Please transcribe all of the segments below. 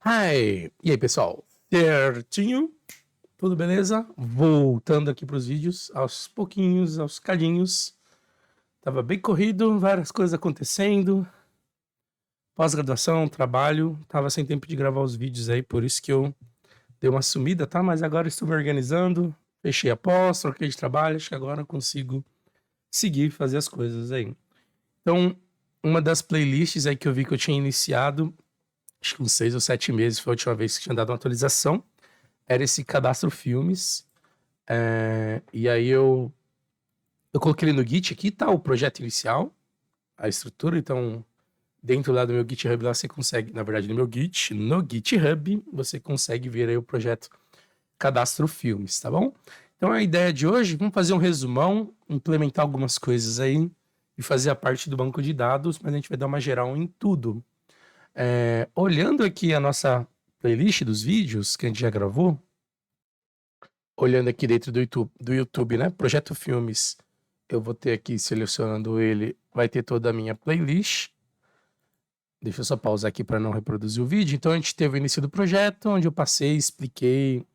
Hi! E aí, pessoal? Certinho? Tudo beleza? Voltando aqui para os vídeos, aos pouquinhos, aos cadinhos. Tava bem corrido, várias coisas acontecendo. Pós-graduação, trabalho. Tava sem tempo de gravar os vídeos aí, por isso que eu dei uma sumida, tá? Mas agora estou me organizando. Fechei a pós, troquei de trabalho. Acho que agora eu consigo seguir, fazer as coisas aí. Então, uma das playlists aí que eu vi que eu tinha iniciado, acho que uns 6 ou 7 meses, foi a última vez que tinha dado uma atualização. Era esse cadastro filmes. E aí eu coloquei ele no Git aqui, tá? O projeto inicial, a estrutura. Então, dentro lá do meu GitHub, lá você consegue, na verdade, no meu Git, no GitHub, você consegue ver aí o projeto Cadastro Filmes, tá bom? Então, a ideia de hoje, vamos fazer um resumão, implementar algumas coisas aí e fazer a parte do banco de dados, mas a gente vai dar uma geral em tudo. Olhando aqui a nossa playlist dos vídeos que a gente já gravou, olhando aqui dentro do YouTube, né? Projeto Filmes. Eu vou ter aqui, selecionando ele, vai ter toda a minha playlist. Deixa eu só pausar aqui para não reproduzir o vídeo. Então, a gente teve o início do projeto, onde eu passei, expliquei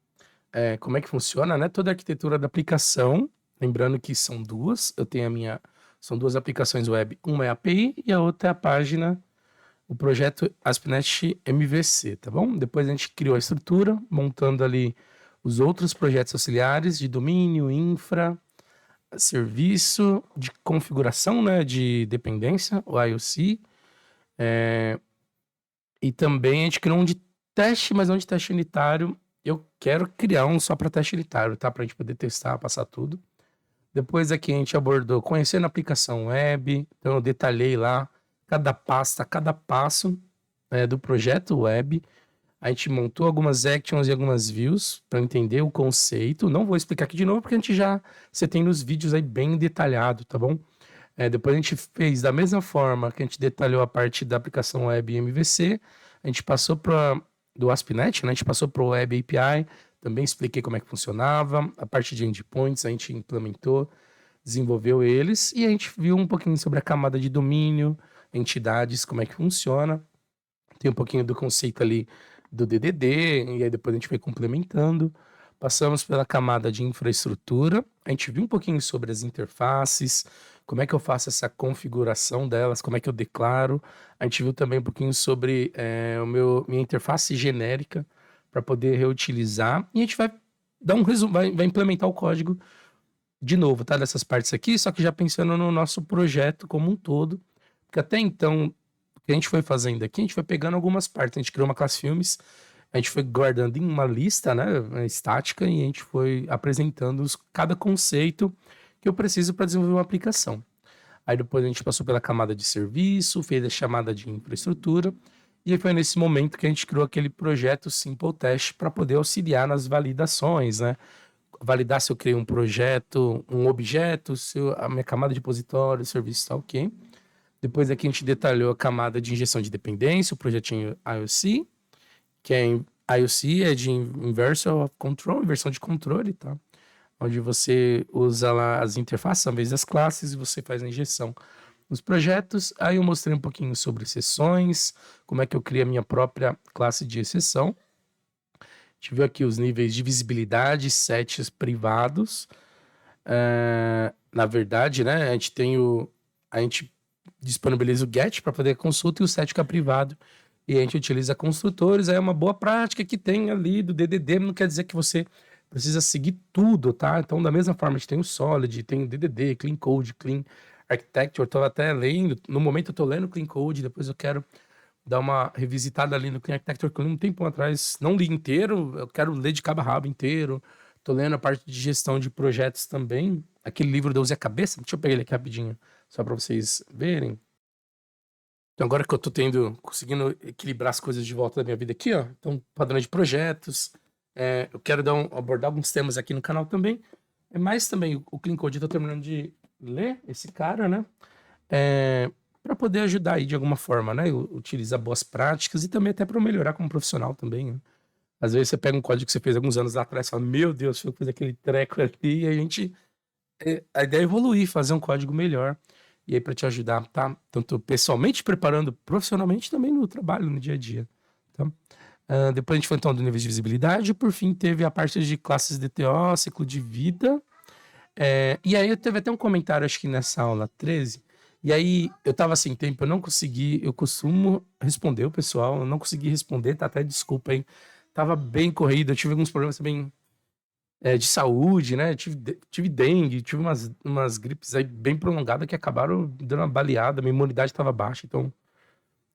como é que funciona, né? Toda a arquitetura da aplicação. Lembrando que são duas. Eu tenho são duas aplicações web. Uma é a API e a outra é a página, o projeto ASP.NET MVC, tá bom? Depois a gente criou a estrutura, montando ali os outros projetos auxiliares de domínio, infra, serviço, de configuração, né, de dependência, o IOC. E também a gente criou um de teste, mas não de teste unitário. Eu quero criar um só para teste unitário, tá? Para a gente poder testar, passar tudo. Depois aqui a gente abordou conhecendo a aplicação web. Então eu detalhei lá cada pasta, cada passo do projeto web. A gente montou algumas actions e algumas views para entender o conceito. Não vou explicar aqui de novo, porque você tem nos vídeos aí bem detalhado, tá bom? Depois a gente fez da mesma forma que a gente detalhou a parte da aplicação web MVC, a gente passou do ASP.NET, né? A gente passou para o Web API, também expliquei como é que funcionava, a parte de endpoints a gente implementou, desenvolveu eles, e a gente viu um pouquinho sobre a camada de domínio, entidades, como é que funciona. Tem um pouquinho do conceito ali do DDD, e aí depois a gente foi complementando. Passamos pela camada de infraestrutura, a gente viu um pouquinho sobre as interfaces, como é que eu faço essa configuração delas, como é que eu declaro. A gente viu também um pouquinho sobre minha interface genérica para poder reutilizar. E a gente vai dar um resumo, vai implementar o código de novo, tá? Dessas partes aqui, só que já pensando no nosso projeto como um todo. Porque até então, o que a gente foi fazendo aqui, a gente foi pegando algumas partes. A gente criou uma classe filmes, a gente foi guardando em uma lista, né, estática, e a gente foi apresentando cada conceito que eu preciso para desenvolver uma aplicação. Aí depois a gente passou pela camada de serviço, fez a chamada de infraestrutura, e foi nesse momento que a gente criou aquele projeto Simple Test para poder auxiliar nas validações, né? Validar se eu criei um projeto, um objeto, se a minha camada de repositório, o serviço está ok. Depois aqui a gente detalhou a camada de injeção de dependência, o projetinho IOC, que IOC é de Inversion of Control, inversão de controle, tá? Onde você usa lá as interfaces, ao invés das classes, e você faz a injeção nos projetos. Aí eu mostrei um pouquinho sobre exceções, como é que eu crio a minha própria classe de exceção. A gente viu aqui os níveis de visibilidade, sets privados. Na verdade, né, a gente disponibiliza o GET para poder consulta e o set fica privado. E a gente utiliza construtores, aí é uma boa prática que tem ali do DDD, não quer dizer que você precisa seguir tudo, tá? Então, da mesma forma, a gente tem o Solid, tem o DDD, Clean Code, Clean Architecture, eu tô até lendo, no momento eu tô lendo Clean Code, depois eu quero dar uma revisitada ali no Clean Architecture, que eu li um tempo atrás, não li inteiro, eu quero ler de cabo a rabo inteiro, tô lendo a parte de gestão de projetos também, aquele livro da Use a Cabeça, deixa eu pegar ele aqui rapidinho, só para vocês verem. Então, agora que eu tô conseguindo equilibrar as coisas de volta da minha vida aqui, ó. Então, padrão de projetos. Eu quero abordar alguns temas aqui no canal também. Mas também o Clean Code, eu tô terminando de ler esse cara, né? Para poder ajudar aí de alguma forma, né? Utilizar boas práticas e também até para melhorar como profissional também, né? Às vezes você pega um código que você fez alguns anos atrás e fala, meu Deus, eu fiz aquele treco ali, e a gente. A ideia é evoluir, fazer um código melhor. E aí, para te ajudar, tá? Tanto pessoalmente preparando, profissionalmente também no trabalho, no dia a dia. Tá? Depois a gente foi então do nível de visibilidade. Por fim, teve a parte de classes DTO, ciclo de vida. E aí teve até um comentário, acho que nessa aula 13. E aí eu tava sem tempo, eu não consegui. Eu costumo responder o pessoal, eu não consegui responder, tá? Até desculpa, hein? Tava bem corrido, eu tive alguns problemas também de saúde, né? Tive dengue, tive umas gripes aí bem prolongadas que acabaram dando uma baleada, minha imunidade estava baixa, então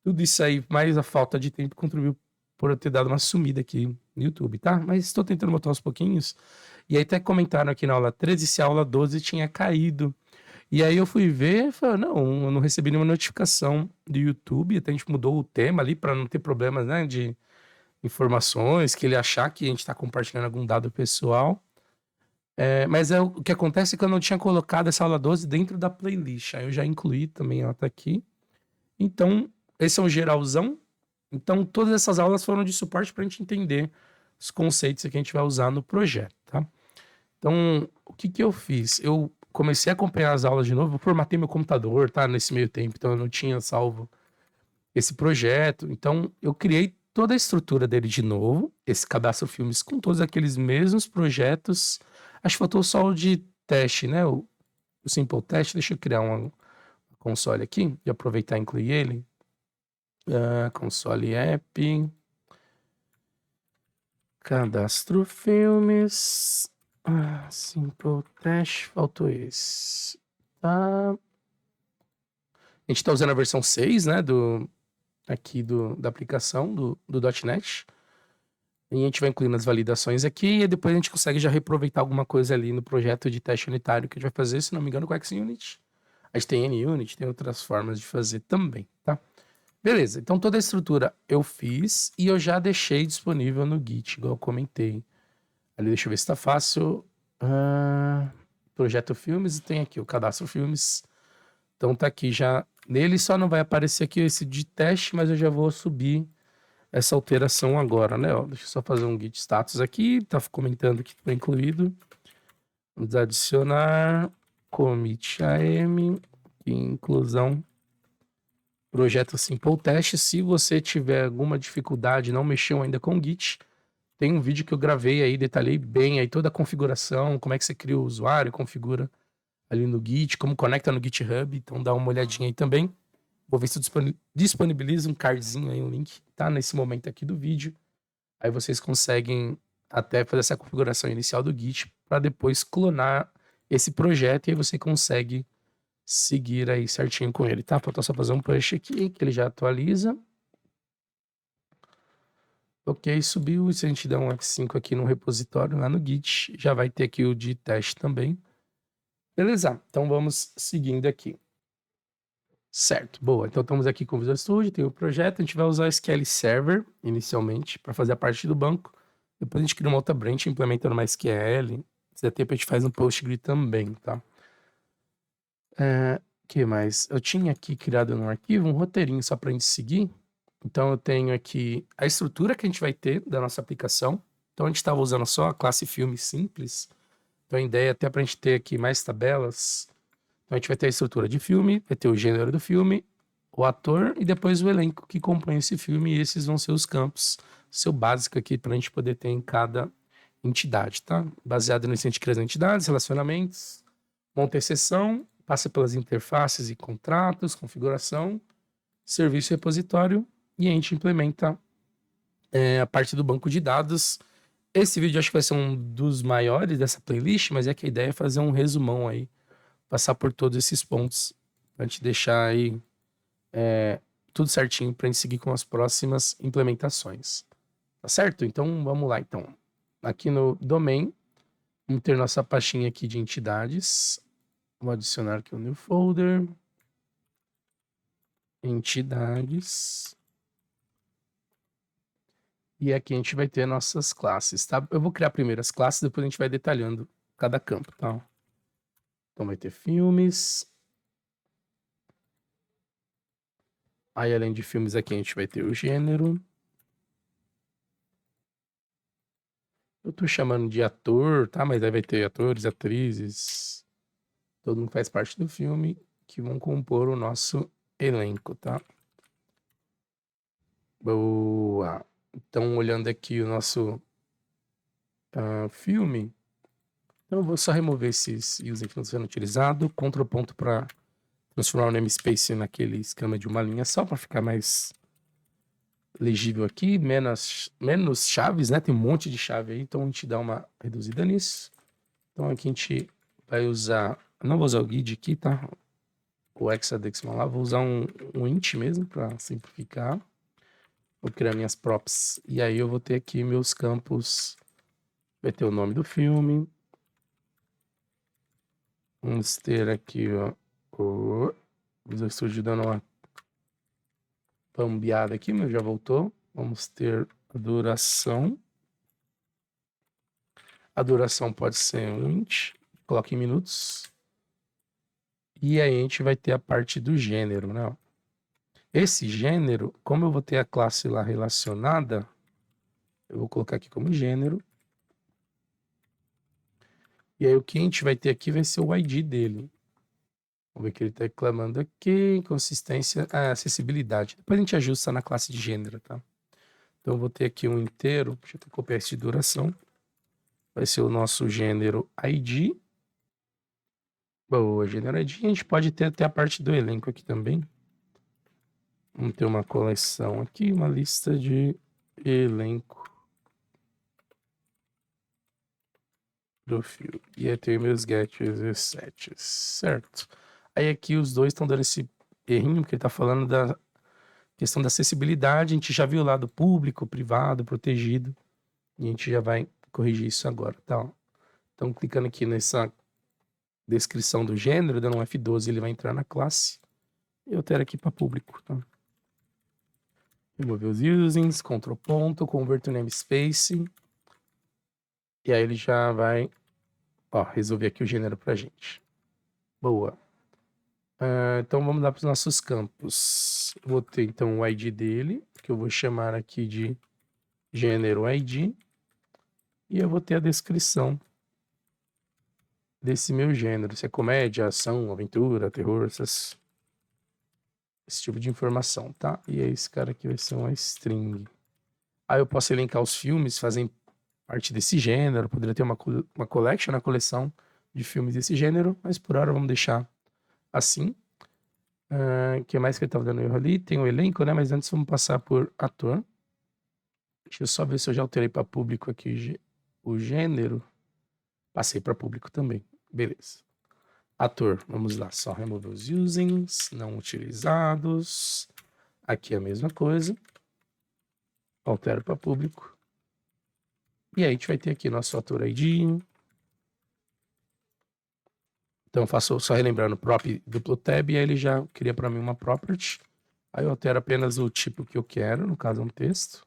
tudo isso aí, mais a falta de tempo, contribuiu por eu ter dado uma sumida aqui no YouTube, tá? Mas estou tentando botar aos pouquinhos. E aí até comentaram aqui na aula 13 se a aula 12 tinha caído. E aí eu fui ver e falei, não, eu não recebi nenhuma notificação do YouTube, até a gente mudou o tema ali para não ter problemas, né, de informações, que ele achar que a gente está compartilhando algum dado pessoal. Mas o que acontece é que eu não tinha colocado essa aula 12 dentro da playlist. Aí eu já incluí também, ela tá aqui. Então, esse é um geralzão. Então, todas essas aulas foram de suporte para a gente entender os conceitos que a gente vai usar no projeto, tá? Então, o que que eu fiz? Eu comecei a acompanhar as aulas de novo, eu formatei meu computador, tá? Nesse meio tempo, então eu não tinha salvo esse projeto. Então, eu criei toda a estrutura dele de novo, esse cadastro filmes com todos aqueles mesmos projetos. Acho que faltou só o de teste, né? O Simple Test. Deixa eu criar um console aqui e aproveitar e incluir ele. Console app. Cadastro filmes. Simple Test. Faltou esse. Tá. A gente tá usando a versão 6, né? Aqui da aplicação do .NET. E a gente vai incluindo as validações aqui e depois a gente consegue já reaproveitar alguma coisa ali no projeto de teste unitário que a gente vai fazer, se não me engano, com XUnit. A gente tem NUnit, tem outras formas de fazer também, tá? Beleza, então toda a estrutura eu fiz e eu já deixei disponível no Git, igual eu comentei. Ali, deixa eu ver se tá fácil. Projeto filmes e tem aqui o cadastro filmes. Então tá aqui já. Nele só não vai aparecer aqui esse de teste, mas eu já vou subir essa alteração agora, né? Ó, deixa eu só fazer um git status aqui. Tá comentando que foi incluído. Vamos adicionar commit am, inclusão, projeto Simple Test. Se você tiver alguma dificuldade, não mexeu ainda com o Git, tem um vídeo que eu gravei aí, detalhei bem aí toda a configuração, como é que você cria o usuário, configura ali no Git, como conecta no GitHub. Então dá uma olhadinha aí também. Vou ver se eu disponibilizo um cardzinho aí, um link, tá? Nesse momento aqui do vídeo. Aí vocês conseguem até fazer essa configuração inicial do Git para depois clonar esse projeto e aí você consegue seguir aí certinho com ele, tá? Falta só fazer um push aqui, que ele já atualiza. Ok, subiu. E se a gente der um F5 aqui no repositório, lá no Git, já vai ter aqui o de teste também. Beleza, então vamos seguindo aqui. Certo, boa. Então estamos aqui com o Visual Studio, tem o projeto, a gente vai usar o SQL Server inicialmente para fazer a parte do banco. Depois a gente cria uma outra branch implementando uma SQL. Se der tempo a gente faz um PostgreSQL também, tá? Que mais? Eu tinha aqui criado no arquivo um roteirinho só para a gente seguir. Então eu tenho aqui a estrutura que a gente vai ter da nossa aplicação. Então a gente estava usando só a classe filme simples. Então a ideia é até para a gente ter aqui mais tabelas. Então a gente vai ter a estrutura de filme, vai ter o gênero do filme, o ator e depois o elenco que compõe esse filme. E esses vão ser os campos, seu básico aqui para a gente poder ter em cada entidade, tá? Baseado nisso a gente cria as entidades, relacionamentos, monta a exceção, passa pelas interfaces e contratos, configuração, serviço e repositório e a gente implementa a parte do banco de dados. Esse vídeo acho que vai ser um dos maiores dessa playlist, mas é que a ideia é fazer um resumão aí, passar por todos esses pontos, pra gente deixar aí tudo certinho pra gente seguir com as próximas implementações. Tá certo? Então vamos lá então. Aqui no domain, vamos ter nossa pastinha aqui de entidades. Vou adicionar aqui o new folder. Entidades. E aqui a gente vai ter nossas classes, tá? Eu vou criar primeiro as classes, depois a gente vai detalhando cada campo, tá? Então vai ter filmes. Aí além de filmes aqui a gente vai ter o gênero. Eu tô chamando de ator, tá? Mas aí vai ter atores, atrizes. Todo mundo faz parte do filme que vão compor o nosso elenco, tá? Boa. Então, olhando aqui o nosso filme, então eu vou só remover esses users que não estão sendo utilizados, Ctrl ponto para transformar o namespace naquele esquema de uma linha só para ficar mais legível aqui, menos chaves, né? Tem um monte de chave aí, então a gente dá uma reduzida nisso. Então aqui a gente vai usar, não vou usar o guide aqui, tá? O hexadecimal lá, vou usar um int mesmo para simplificar. Vou criar minhas props e aí eu vou ter aqui meus campos, vai ter o nome do filme. Vamos ter aqui, ó, o Visual Studio dando uma pambeada aqui, mas já voltou. Vamos ter a duração. A duração pode ser um int, coloque em minutos. E aí a gente vai ter a parte do gênero, né? Esse gênero, como eu vou ter a classe lá relacionada, eu vou colocar aqui como gênero. E aí o que a gente vai ter aqui vai ser o ID dele. Vamos ver o que ele está reclamando aqui. Consistência, acessibilidade. Depois a gente ajusta na classe de gênero, tá? Então eu vou ter aqui um inteiro. Deixa eu copiar esse de duração. Vai ser o nosso gênero ID. Boa, gênero ID. A gente pode ter até a parte do elenco aqui também. Vamos ter uma coleção aqui, uma lista de elenco do filme. E aí tem meus gets e sets, certo? Aí aqui os dois estão dando esse errinho, porque ele está falando da questão da acessibilidade. A gente já viu lá do público, privado, protegido. E a gente já vai corrigir isso agora, tá? Então, clicando aqui nessa descrição do gênero, dando um F12, ele vai entrar na classe. Eu altero aqui para público, tá? Remover os usings, Ctrl ponto, convert to namespace. E aí ele já vai, ó, resolver aqui o gênero pra gente. Boa. Então vamos dar para os nossos campos. Vou ter então o ID dele, que eu vou chamar aqui de gênero ID. E eu vou ter a descrição desse meu gênero. Se é comédia, ação, aventura, terror, esse tipo de informação, tá? E aí esse cara aqui vai ser uma string. Aí eu posso elencar os filmes que fazem parte desse gênero. Poderia ter uma collection, na coleção de filmes desse gênero, mas por hora vamos deixar assim. O que mais que ele estava dando erro ali? Tem o elenco, né? Mas antes vamos passar por ator. Deixa eu só ver se eu já alterei para público aqui o gênero. Passei para público também. Beleza. Ator, vamos lá. Só remover os usings, não utilizados. Aqui é a mesma coisa. Altero para público. E aí a gente vai ter aqui nosso ator ID. Então eu faço só relembrando prop duplo tab, e aí ele já cria para mim uma property. Aí eu altero apenas o tipo que eu quero, no caso é um texto.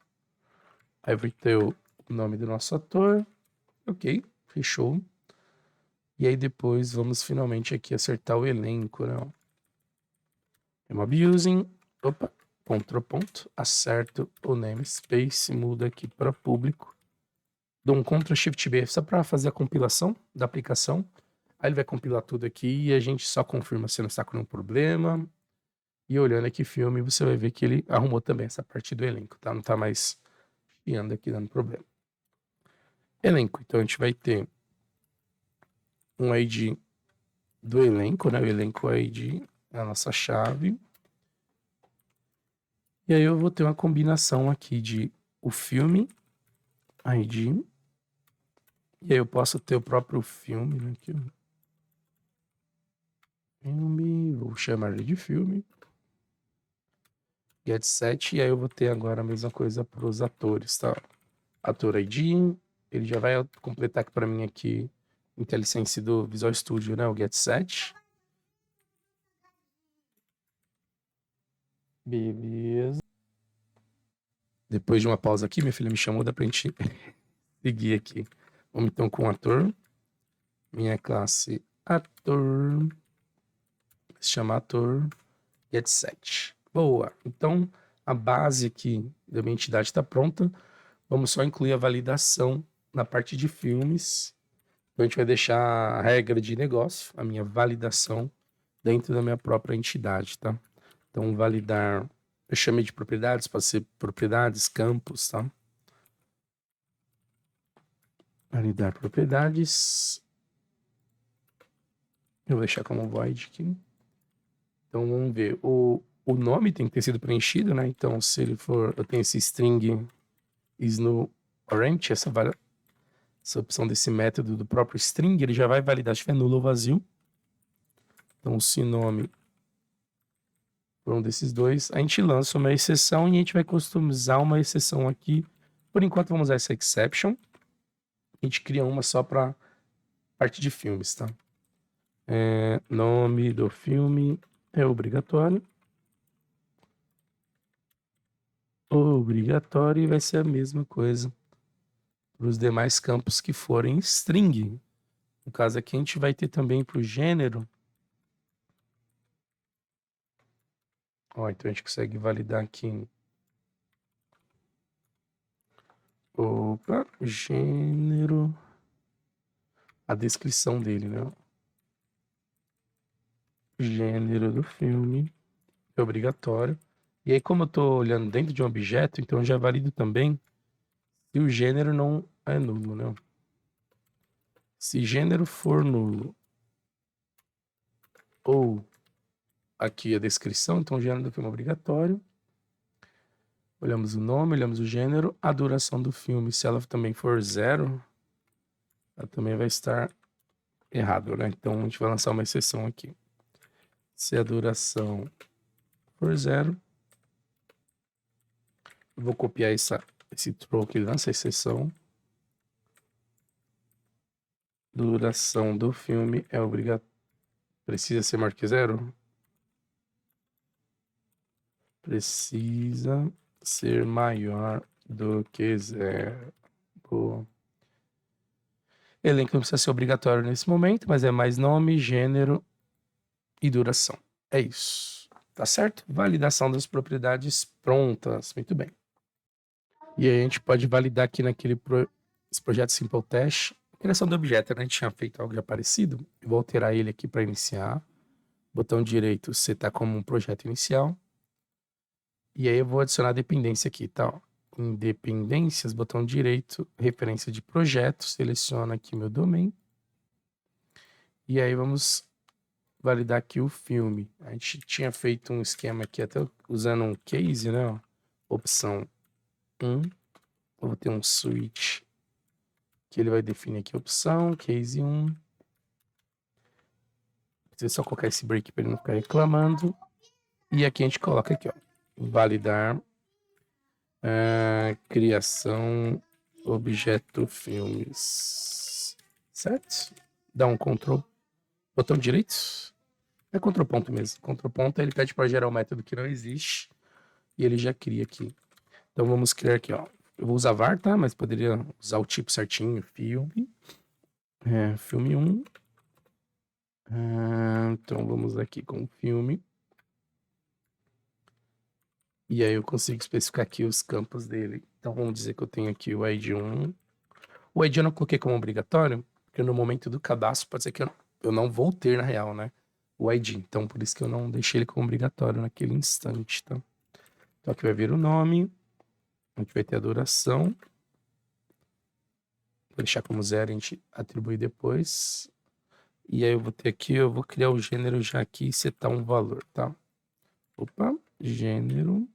Aí vai ter o nome do nosso ator. Ok, fechou. E aí depois vamos finalmente aqui acertar o elenco, né? Remove using. Opa, Ctrl ponto. Acerto o namespace, muda aqui para público. Dou um Ctrl Shift B só para fazer a compilação da aplicação. Aí ele vai compilar tudo aqui e a gente só confirma se não está com nenhum problema. E olhando aqui filme, você vai ver que ele arrumou também essa parte do elenco, tá? Não tá mais chiando aqui dando problema. Elenco, então a gente vai ter um ID do elenco, né? O elenco ID é a nossa chave. E aí eu vou ter uma combinação aqui de o filme, ID. E aí eu posso ter o próprio filme, né? Aqui, filme, vou chamar ele de filme. Get set, e aí eu vou ter agora a mesma coisa para os atores, tá? Ator ID, ele já vai completar aqui para mim aqui IntelliSense do Visual Studio, né? O get set. Beleza. Depois de uma pausa aqui, minha filha me chamou, dá pra gente seguir aqui. Vamos então com o ator. Minha classe ator. Se chama ator. Get set. Boa. Então, a base aqui da minha entidade está pronta. Vamos só incluir a validação na parte de filmes. Então, a gente vai deixar a regra de negócio, a minha validação, dentro da minha própria entidade, tá? Então, validar Eu chamei de propriedades, pode ser propriedades, campos, tá? Validar propriedades. Eu vou deixar como void aqui. Então vamos ver. O nome tem que ter sido preenchido, né? Então se ele for... Eu tenho esse string is no orange, essa opção desse método do próprio string, ele já vai validar se tiver nulo ou vazio. Então se nome for um desses dois, a gente lança uma exceção e a gente vai customizar uma exceção aqui. Por enquanto vamos usar essa exception. A gente cria uma só para parte de filmes, tá? Nome do filme é obrigatório. Obrigatório e vai ser a mesma coisa para os demais campos que forem string. No caso aqui a gente vai ter também para o gênero. Ó, então a gente consegue validar aqui. Opa, gênero. A descrição dele, né? Gênero do filme é obrigatório. E aí, como eu estou olhando dentro de um objeto, então eu já valido também se o gênero não é nulo, né? Se gênero for nulo, ou aqui a descrição, então o gênero do filme é obrigatório. Olhamos o nome, olhamos o gênero, a duração do filme, se ela também for 0, ela também vai estar errado, né? Então a gente vai lançar uma exceção aqui. Se a duração for 0, eu vou copiar esse throw aqui nessa exceção. Duração do filme é obrigatório. Precisa ser maior que 0? Precisa ser maior do que 0. Elenco não precisa ser obrigatório nesse momento, mas é mais nome, gênero e duração. É isso. Tá certo? Validação das propriedades prontas. Muito bem. E aí a gente pode validar aqui esse projeto Simple Test. Criação do objeto, né? A gente tinha feito algo já parecido. Eu vou alterar ele aqui para iniciar. Botão direito, setar como um projeto inicial. E aí eu vou adicionar a dependência aqui, tá? Ó. Em dependências, botão direito, referência de projeto. Seleciono aqui meu domain. E aí vamos validar aqui o filme. A gente tinha feito um esquema aqui até usando um case, né? Ó. Opção 1. Eu vou ter um switch que ele vai definir aqui a opção, case 1. Precisa só colocar esse break para ele não ficar reclamando. E aqui a gente coloca aqui, ó, validar criação objeto filmes. Certo? Dá um Ctrl, botão direito. É Ctrl ponto mesmo. Ctrl ponto, ele pede para gerar um método que não existe. E ele já cria aqui. Então vamos criar aqui, ó. Eu vou usar var, tá? Mas poderia usar o tipo certinho, filme. Filme 1. Então vamos aqui com o filme. E aí eu consigo especificar aqui os campos dele. Então vamos dizer que eu tenho aqui o ID 1. O ID eu não coloquei como obrigatório, porque no momento do cadastro pode ser que eu não vou ter na real, né? O ID. Então por isso que eu não deixei ele como obrigatório naquele instante, tá? Então aqui vai vir o nome. A gente vai ter a duração. Vou deixar como 0, a gente atribui depois. E aí eu vou ter aqui, eu vou criar o gênero já aqui e setar um valor, tá? Opa, gênero.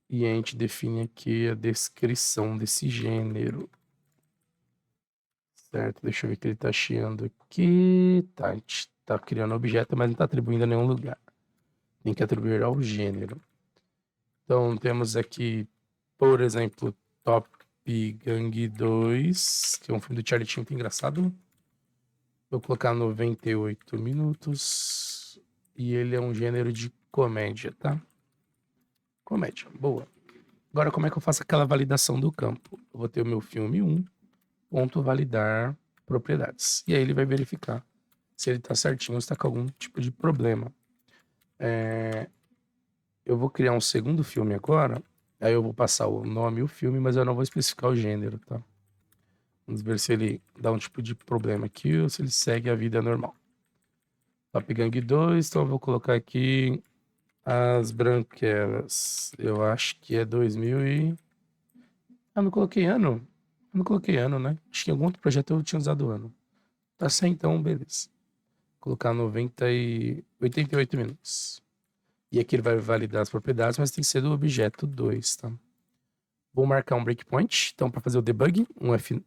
E a gente define aqui a descrição desse gênero. Certo, deixa eu ver o que ele tá chiando aqui. Tá, a gente tá criando objeto, mas não tá atribuindo a nenhum lugar. Tem que atribuir ao gênero. Então temos aqui, por exemplo, Top Gang 2, que é um filme do Charlie Sheen muito engraçado. Vou colocar 98 minutos. E ele é um gênero de comédia, tá? Comédia, boa. Agora, como é que eu faço aquela validação do campo? Eu vou ter o meu filme 1, ponto validar propriedades. E aí ele vai verificar se ele tá certinho ou se tá com algum tipo de problema. Eu vou criar um segundo filme agora. Aí eu vou passar o nome e o filme, mas eu não vou especificar o gênero, tá? Vamos ver se ele dá um tipo de problema aqui ou se ele segue a vida normal. Top Gang 2, então eu vou colocar aqui As branquelas, eu acho que é 2000 e... Ah, não coloquei ano? Eu não coloquei ano, né? Acho que em algum outro projeto eu tinha usado ano. Tá certo, então, beleza. Colocar 88 minutos. E aqui ele vai validar as propriedades, mas tem que ser do objeto 2, tá? Vou marcar um breakpoint. Então, para fazer o debug,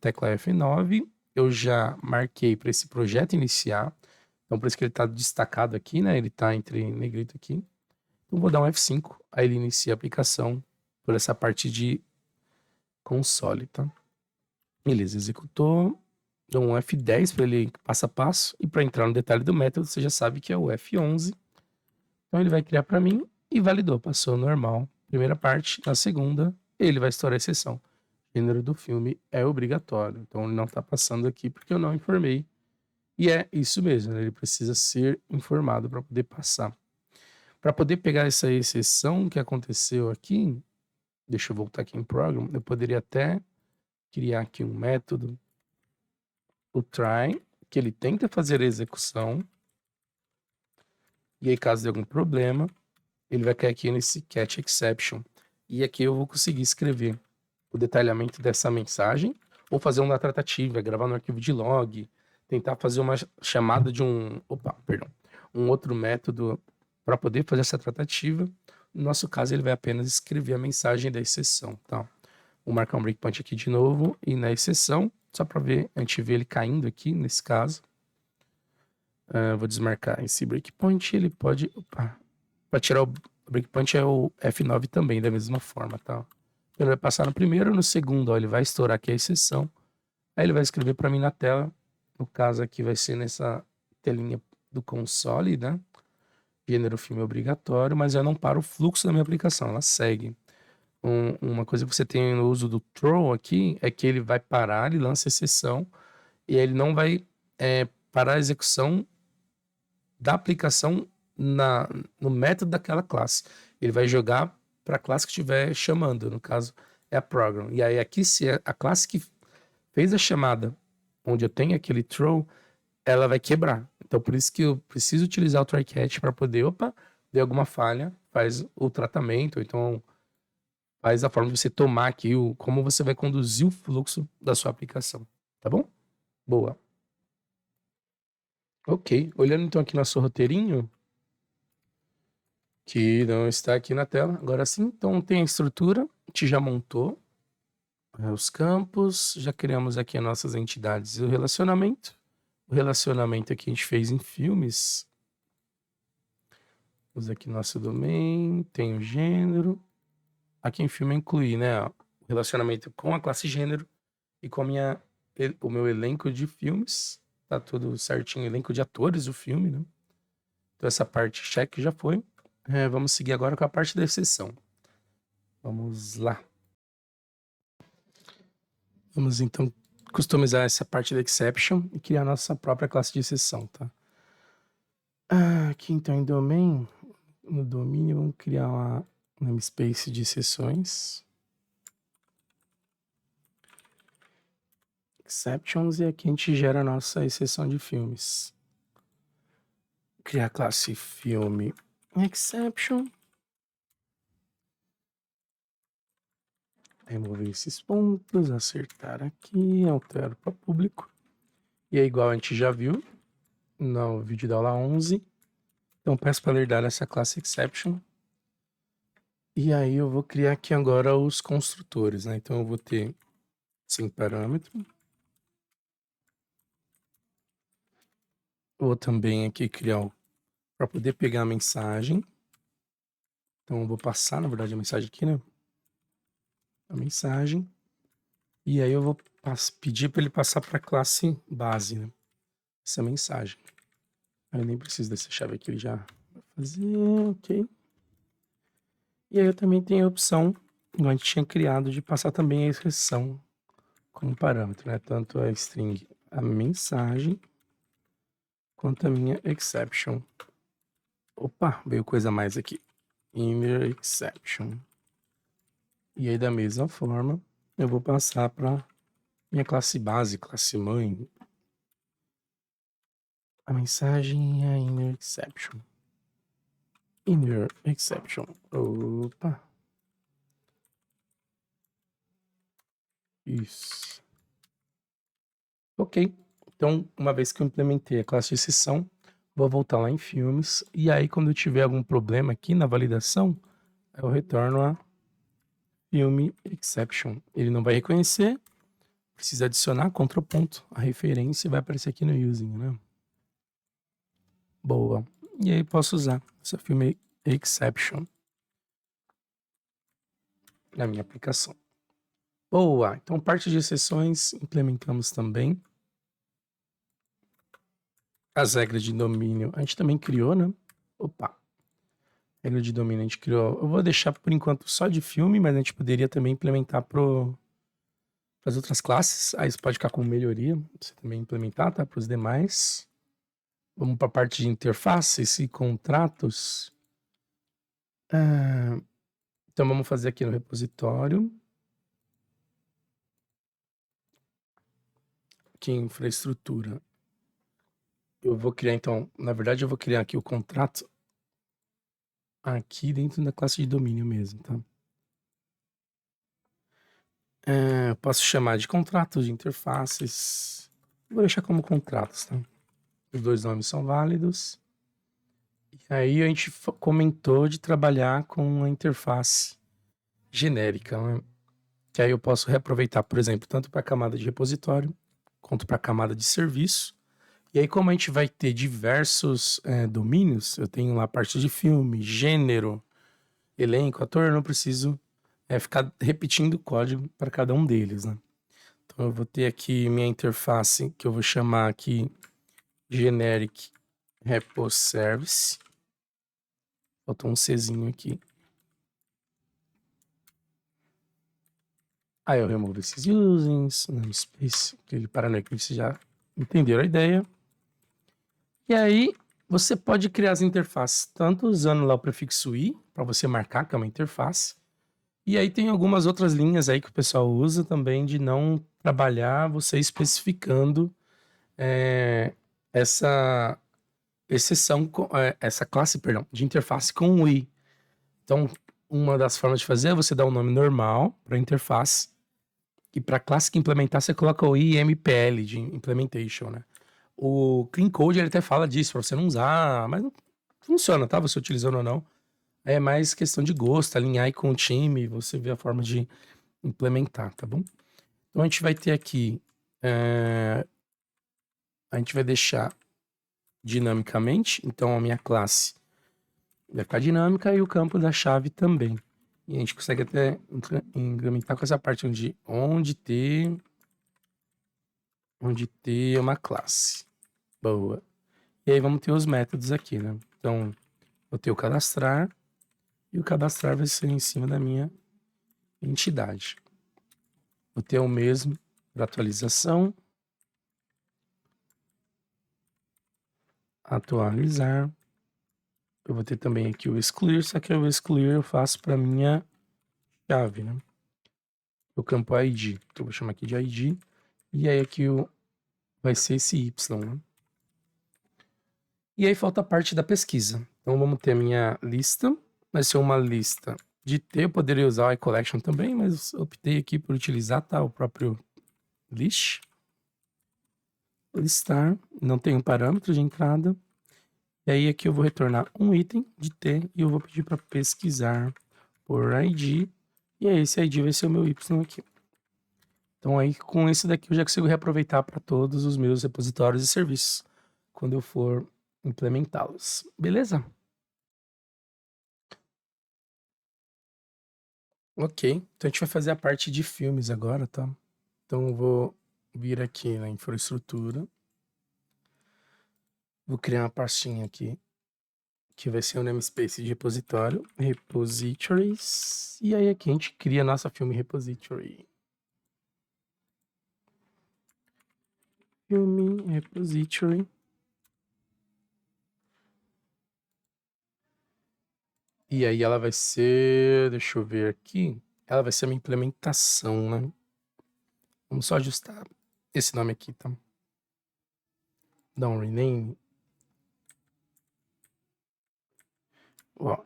tecla F9. Eu já marquei para esse projeto iniciar. Então, por isso que ele está destacado aqui, né? Ele está entre negrito aqui. Então, vou dar um F5. Aí ele inicia a aplicação por essa parte de console, tá? Beleza, executou. Dou um F10 para ele passo a passo. E para entrar no detalhe do método, você já sabe que é o F11. Então, ele vai criar para mim e validou. Passou normal. Primeira parte. Na segunda, ele vai estourar a exceção. Gênero do filme é obrigatório. Então, ele não está passando aqui porque eu não informei. E é isso mesmo, né? Ele precisa ser informado para poder passar. Para poder pegar essa exceção que aconteceu aqui, deixa eu voltar aqui em Program, eu poderia até criar aqui um método, o try, que ele tenta fazer a execução, e aí caso dê algum problema, ele vai cair aqui nesse catch exception, e aqui eu vou conseguir escrever o detalhamento dessa mensagem, ou fazer uma tratativa, gravar no arquivo de log, tentar fazer uma chamada de um outro método para poder fazer essa tratativa. No nosso caso, ele vai apenas escrever a mensagem da exceção, tá? Vou marcar um breakpoint aqui de novo e na exceção, só para ver, a gente vê ele caindo aqui nesse caso. Vou desmarcar esse breakpoint, ele pode... Para tirar o breakpoint é o F9 também, da mesma forma, tá? Ele vai passar no primeiro, no segundo, ó, ele vai estourar aqui a exceção. Aí ele vai escrever para mim na tela. No caso aqui vai ser nessa telinha do console, né? Gênero filme obrigatório, mas eu não paro o fluxo da minha aplicação, ela segue. Uma coisa que você tem no uso do throw aqui é que ele vai parar, ele lança exceção, e aí ele não vai parar a execução da aplicação no método daquela classe. Ele vai jogar para a classe que estiver chamando, no caso é a program. E aí aqui, se é a classe que fez a chamada, onde eu tenho aquele throw, ela vai quebrar. Então, por isso que eu preciso utilizar o try catch para poder, deu alguma falha, faz o tratamento, ou então faz a forma de você tomar aqui, como você vai conduzir o fluxo da sua aplicação. Tá bom? Boa. Ok. Olhando então aqui nosso roteirinho, que não está aqui na tela. Agora sim, então tem a estrutura, a gente já montou os campos, já criamos aqui as nossas entidades e o relacionamento. O relacionamento aqui a gente fez em filmes. Vamos aqui nosso domain, tem o gênero. Aqui em filme incluir, né, o relacionamento com a classe gênero e com o meu elenco de filmes. Tá tudo certinho, elenco de atores do filme, né? Então essa parte check já foi. Vamos seguir agora com a parte da exceção. Vamos lá. Vamos então customizar essa parte da exception e criar a nossa própria classe de exceção, tá? Aqui então em domain, no domínio, vamos criar uma namespace de exceções. Exceptions, e aqui a gente gera a nossa exceção de filmes. Criar a classe filme exception. Remover esses pontos, acertar aqui, altero para público. E é igual a gente já viu no vídeo da aula 11. Então peço para herdar essa classe exception. E aí eu vou criar aqui agora os construtores, né? Então eu vou ter sem parâmetro. Vou também aqui criar para poder pegar a mensagem. Então eu vou passar, na verdade, a mensagem aqui, né? A mensagem. E aí eu vou pedir para ele passar para a classe base, né? Essa mensagem. Eu nem preciso dessa chave aqui, ele já vai fazer, ok. E aí eu também tenho a opção, igual a gente tinha criado, de passar também a expressão como parâmetro, né? Tanto a string, a mensagem, quanto a minha exception. Opa, veio coisa a mais aqui. Inner exception. E aí da mesma forma, eu vou passar para minha classe base, classe mãe, a mensagem e a inner exception. Inner exception. Opa. Isso. Ok. Então, uma vez que eu implementei a classe de exceção, vou voltar lá em filmes. E aí, quando eu tiver algum problema aqui na validação, eu retorno a filme exception. Ele não vai reconhecer. Precisa adicionar contraponto. A referência vai aparecer aqui no using, né? Boa. E aí posso usar essa filme exception na minha aplicação. Boa. Então, parte de exceções implementamos também. As regras de domínio a gente também criou, né? Opa. Regra de domínio a gente criou. Eu vou deixar por enquanto só de filme, mas a gente poderia também implementar para as outras classes. Aí isso pode ficar como melhoria. Você também implementar, tá? Para os demais. Vamos para a parte de interfaces e contratos. Então vamos fazer aqui no repositório. Aqui em infraestrutura. Eu vou criar então, na verdade eu vou criar aqui o contrato aqui dentro da classe de domínio mesmo, tá? Eu posso chamar de contratos, de interfaces. Vou deixar como contratos, tá? Os dois nomes são válidos. E aí a gente comentou de trabalhar com a interface genérica, né? Que aí eu posso reaproveitar, por exemplo, tanto para a camada de repositório quanto para a camada de serviço. E aí, como a gente vai ter diversos domínios, eu tenho lá a parte de filme, gênero, elenco, ator, eu não preciso ficar repetindo o código para cada um deles, né? Então eu vou ter aqui minha interface, que eu vou chamar aqui generic repo service. Faltou um Czinho aqui. Aí eu removo esses usings, namespace, aquele paranoia que vocês já entenderam a ideia. E aí você pode criar as interfaces, tanto usando lá o prefixo i, para você marcar que é uma interface. E aí tem algumas outras linhas aí que o pessoal usa também de não trabalhar você especificando essa exceção, essa classe, perdão, de interface com o i. Então, uma das formas de fazer é você dar um nome normal para a interface. E para a classe que implementar, você coloca o IMPL de implementation, né? O Clean Code ele até fala disso, para você não usar, mas não funciona, tá? Você utilizando ou não. É mais questão de gosto, alinhar aí com o time, você vê a forma de implementar, tá bom? Então a gente vai ter aqui, a gente vai deixar dinamicamente, então a minha classe vai ficar dinâmica e o campo da chave também. E a gente consegue até incrementar com essa parte onde ter uma classe. Boa. E aí vamos ter os métodos aqui, né? Então, vou ter o cadastrar e o cadastrar vai ser em cima da minha entidade. Vou ter o mesmo para atualização. Atualizar. Eu vou ter também aqui o excluir, só que o excluir eu faço para minha chave, né? O campo ID. Então, eu vou chamar aqui de ID. E aí aqui vai ser esse Y, né? E aí falta a parte da pesquisa. Então vamos ter a minha lista. Vai ser uma lista de T. Eu poderia usar o iCollection também, mas eu optei aqui por utilizar, tá? O próprio list. Listar. Não tem um parâmetro de entrada. E aí aqui eu vou retornar um item de T e eu vou pedir para pesquisar por ID. E aí esse ID vai ser o meu Y aqui. Então aí com esse daqui eu já consigo reaproveitar para todos os meus repositórios e serviços quando eu for implementá-los. Beleza? Ok, então a gente vai fazer a parte de filmes agora, tá? Então eu vou vir aqui na infraestrutura. Vou criar uma pastinha aqui, que vai ser o namespace de repositório, repositories. E aí aqui a gente cria a nossa filme repository. Filme repository. E aí ela vai ser, deixa eu ver aqui, ela vai ser uma implementação, né? Vamos só ajustar esse nome aqui, tá? Dar um rename. Ó,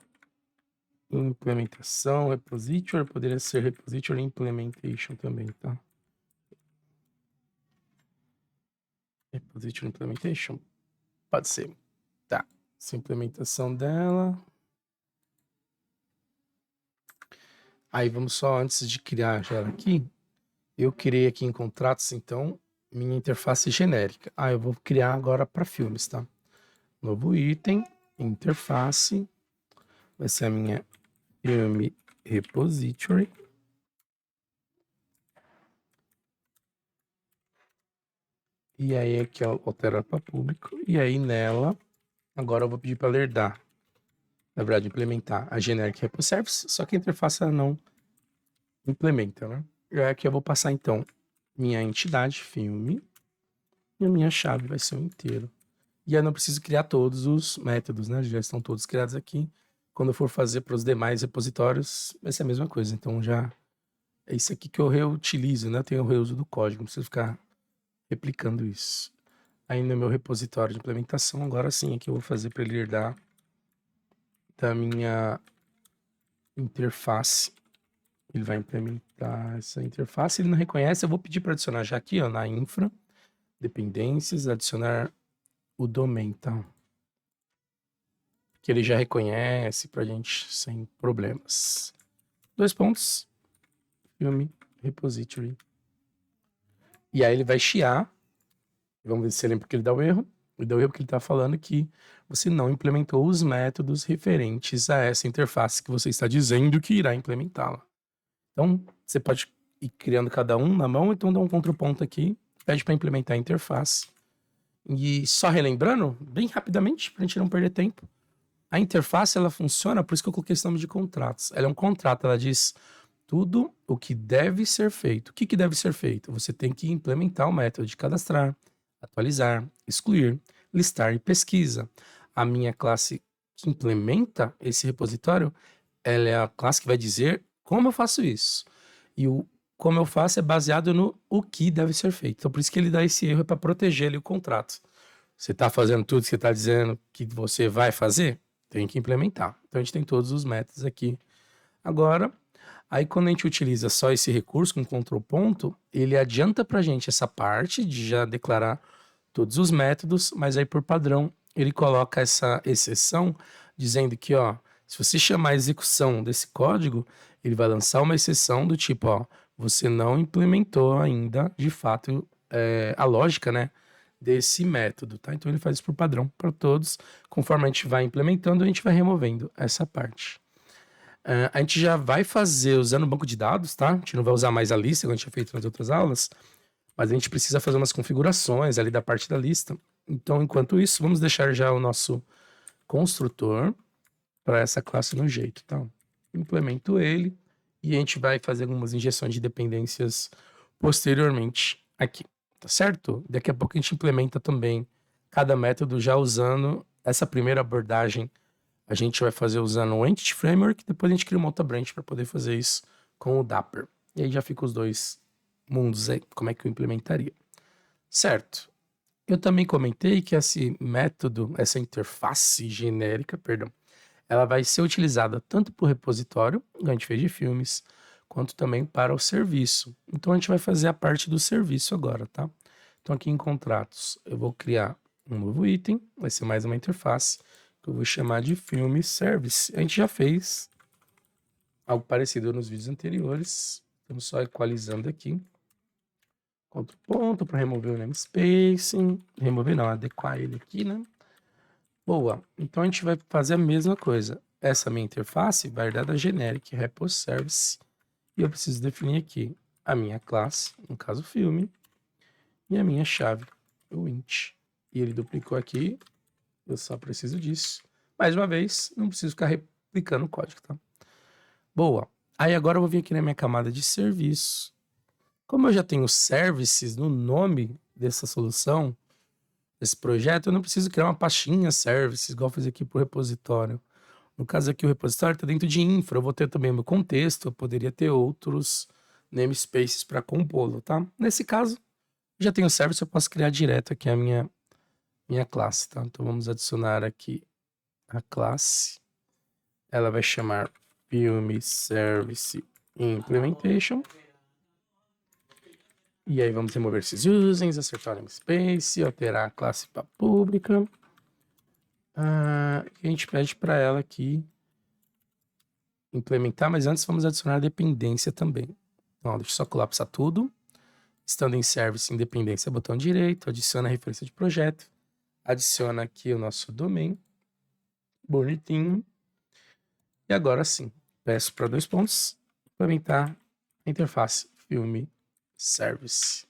implementação, repository, poderia ser repository implementation também, tá? Repository implementation, pode ser. Tá, essa implementação dela. Aí vamos só, antes de criar já ela aqui, eu criei aqui em contratos, então, minha interface genérica. Eu vou criar agora para filmes, tá? Novo item, interface, vai ser a minha filme repository. E aí aqui altera para público. E aí nela, agora eu vou pedir para ela herdar. Na verdade, implementar a generic reposervice, só que a interface ela não implementa, né? E aí aqui eu vou passar então minha entidade, filme, e a minha chave vai ser o inteiro. E aí eu não preciso criar todos os métodos, né? Já estão todos criados aqui. Quando eu for fazer para os demais repositórios, vai ser a mesma coisa. Então já é isso aqui que eu reutilizo, né? Eu tenho o reuso do código, não preciso ficar replicando isso. Aí no meu repositório de implementação, agora sim, aqui eu vou fazer para ele herdar da minha interface. Ele vai implementar essa interface, ele não reconhece, eu vou pedir para adicionar já aqui, ó, na infra, dependências, adicionar o domain, tá? Que ele já reconhece pra gente sem problemas. 2 pontos, filme, repository. E aí ele vai chiar, vamos ver se você lembra porque ele dá o erro. Ele dá o erro porque ele tá falando que você não implementou os métodos referentes a essa interface que você está dizendo que irá implementá-la. Então, você pode ir criando cada um na mão, então dá um contraponto aqui, pede para implementar a interface. E só relembrando, bem rapidamente, para a gente não perder tempo, a interface ela funciona, por isso que eu coloquei esse nome de contratos. Ela é um contrato, ela diz tudo o que deve ser feito. O que, que deve ser feito? Você tem que implementar o método de cadastrar, atualizar, excluir, listar e pesquisa. A minha classe que implementa esse repositório, ela é a classe que vai dizer como eu faço isso. E o como eu faço é baseado no o que deve ser feito. Então, por isso que ele dá esse erro para proteger ali o contrato. Você está fazendo tudo que você está dizendo que você vai fazer? Tem que implementar. Então, a gente tem todos os métodos aqui. Agora, aí quando a gente utiliza só esse recurso com control ponto, ele adianta para a gente essa parte de já declarar todos os métodos, mas aí por padrão ele coloca essa exceção dizendo que, ó, se você chamar a execução desse código, ele vai lançar uma exceção do tipo, ó, você não implementou ainda, de fato, a lógica, né, desse método, tá? Então ele faz isso por padrão para todos. Conforme a gente vai implementando, a gente vai removendo essa parte. A gente já vai fazer usando o banco de dados, tá? A gente não vai usar mais a lista, como a gente tinha feito nas outras aulas, mas a gente precisa fazer umas configurações ali da parte da lista. Então, enquanto isso, vamos deixar já o nosso construtor para essa classe no jeito, tá? Implemento ele e a gente vai fazer algumas injeções de dependências posteriormente aqui, tá certo? Daqui a pouco a gente implementa também cada método já usando essa primeira abordagem. A gente vai fazer usando o Entity Framework, depois a gente cria uma outra branch para poder fazer isso com o Dapper. E aí já fica os dois mundos aí, como é que eu implementaria. Certo. Eu também comentei que esse método, essa interface genérica, perdão, ela vai ser utilizada tanto para o repositório, que a gente fez de filmes, quanto também para o serviço. Então a gente vai fazer a parte do serviço agora, tá? Então aqui em contratos, eu vou criar um novo item, vai ser mais uma interface, que eu vou chamar de filme service. A gente já fez algo parecido nos vídeos anteriores. Estamos só equalizando aqui. Outro ponto para remover o namespace. Remover não, adequar ele aqui, né? Boa. Então a gente vai fazer a mesma coisa. Essa minha interface vai dar da generic reposervice. E eu preciso definir aqui a minha classe, no caso filme, e a minha chave, o int. E ele duplicou aqui. Eu só preciso disso. Mais uma vez, não preciso ficar replicando o código, tá? Boa. Aí agora eu vou vir aqui na minha camada de serviço. Como eu já tenho services no nome dessa solução, desse projeto, eu não preciso criar uma pastinha services, igual eu fiz aqui para o repositório. No caso aqui, o repositório está dentro de infra. Eu vou ter também o meu contexto, eu poderia ter outros namespaces para compô-lo, tá? Nesse caso, já tenho service, eu posso criar direto aqui a minha classe, tá? Então vamos adicionar aqui a classe. ela vai chamar Film Service Implementation. E aí vamos remover esses users, acertar o namespace, alterar a classe para pública. A gente pede para ela aqui implementar, mas antes vamos adicionar a dependência também. Então, deixa eu só colapsar tudo. Estando em service, independência, botão direito, adiciona a referência de projeto, adiciona aqui o nosso domain, bonitinho. E agora sim, peço para 2 pontos, implementar a interface Film Service.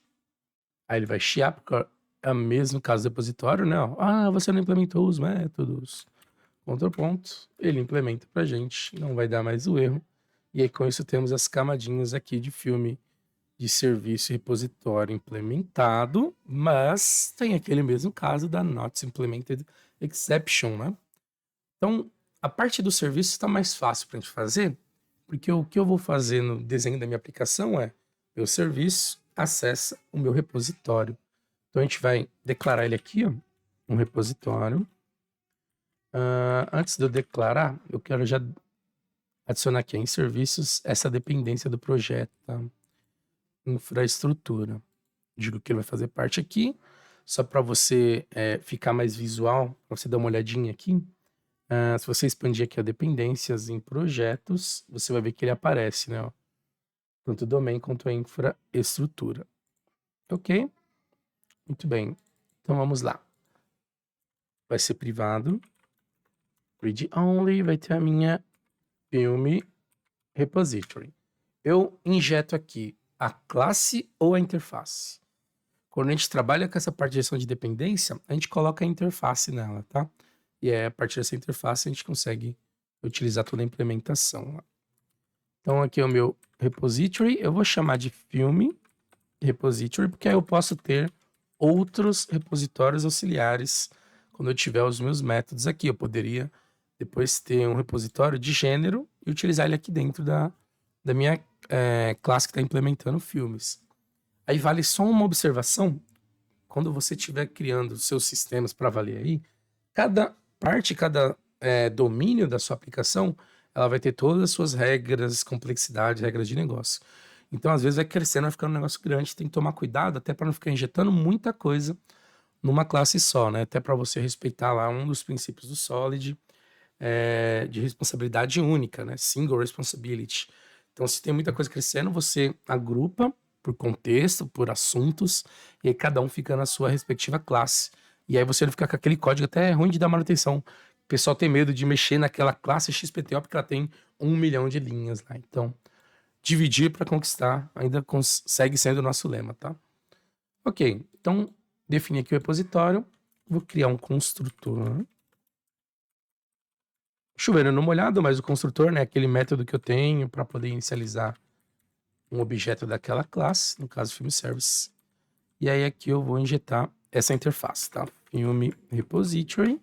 Aí ele vai chiar, porque é o mesmo caso do repositório, né? Ah, você não implementou os métodos. Outro ponto, ele implementa pra gente, não vai dar mais o erro. E aí com isso temos as camadinhas aqui de filme de serviço e repositório implementado, mas tem aquele mesmo caso da Not Implemented Exception, né? Então, a parte do serviço está mais fácil para a gente fazer, porque o que eu vou fazer no desenho da minha aplicação é, meu serviço acessa o meu repositório. Então, a gente vai declarar ele aqui, ó, um repositório. Antes de eu declarar, eu quero já adicionar aqui em serviços essa dependência do projeto, tá? Infraestrutura. Digo que ele vai fazer parte aqui, só para você ficar mais visual, para você dar uma olhadinha aqui. Se você expandir aqui a dependências em projetos, você vai ver que ele aparece, né? Ó, tanto o domain quanto a infraestrutura. Ok? Muito bem. Então vamos lá. Vai ser privado. Read only, vai ter a minha Film Repository. Eu injeto aqui a classe ou a interface. Quando a gente trabalha com essa parte de gestão de dependência, a gente coloca a interface nela, tá? E a partir dessa interface a gente consegue utilizar toda a implementação. Então aqui é o meu repository, eu vou chamar de Film Repository, porque aí eu posso ter outros repositórios auxiliares quando eu tiver os meus métodos aqui. Eu poderia depois ter um repositório de gênero e utilizar ele aqui dentro da minha classe que está implementando filmes. Aí vale só uma observação, quando você estiver criando seus sistemas para valer aí, cada parte, cada domínio da sua aplicação, ela vai ter todas as suas regras, complexidade, regras de negócio. Então, às vezes vai crescendo, vai ficando um negócio grande, tem que tomar cuidado até para não ficar injetando muita coisa numa classe só, né? Até para você respeitar lá um dos princípios do Solid, de responsabilidade única, né? Single responsibility. Então, se tem muita coisa crescendo, você agrupa por contexto, por assuntos, e aí cada um fica na sua respectiva classe. E aí você não fica com aquele código até ruim de dar manutenção. O pessoal tem medo de mexer naquela classe XPTO porque ela tem 1 milhão de linhas lá. Então, dividir para conquistar ainda segue sendo o nosso lema, tá? Ok, então defini aqui o repositório, vou criar um construtor. Chovendo no molhado, mas o construtor, né, aquele método que eu tenho para poder inicializar um objeto daquela classe, no caso Film Service. E aí aqui eu vou injetar essa interface, tá? Film Repository.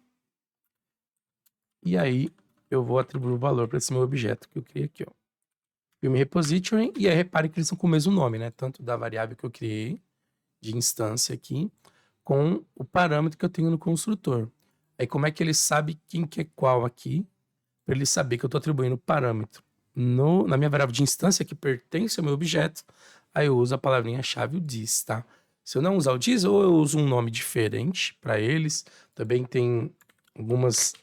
E aí eu vou atribuir o valor para esse meu objeto que eu criei aqui, ó. Film Repository. E aí repare que eles são com o mesmo nome, né? Tanto da variável que eu criei, de instância aqui, com o parâmetro que eu tenho no construtor. Aí como é que ele sabe quem que é qual aqui? Para ele saber que eu estou atribuindo o parâmetro na minha variável de instância que pertence ao meu objeto, aí eu uso a palavrinha-chave, o this, tá? Se eu não usar o this, ou eu uso um nome diferente para eles. Também tem algumas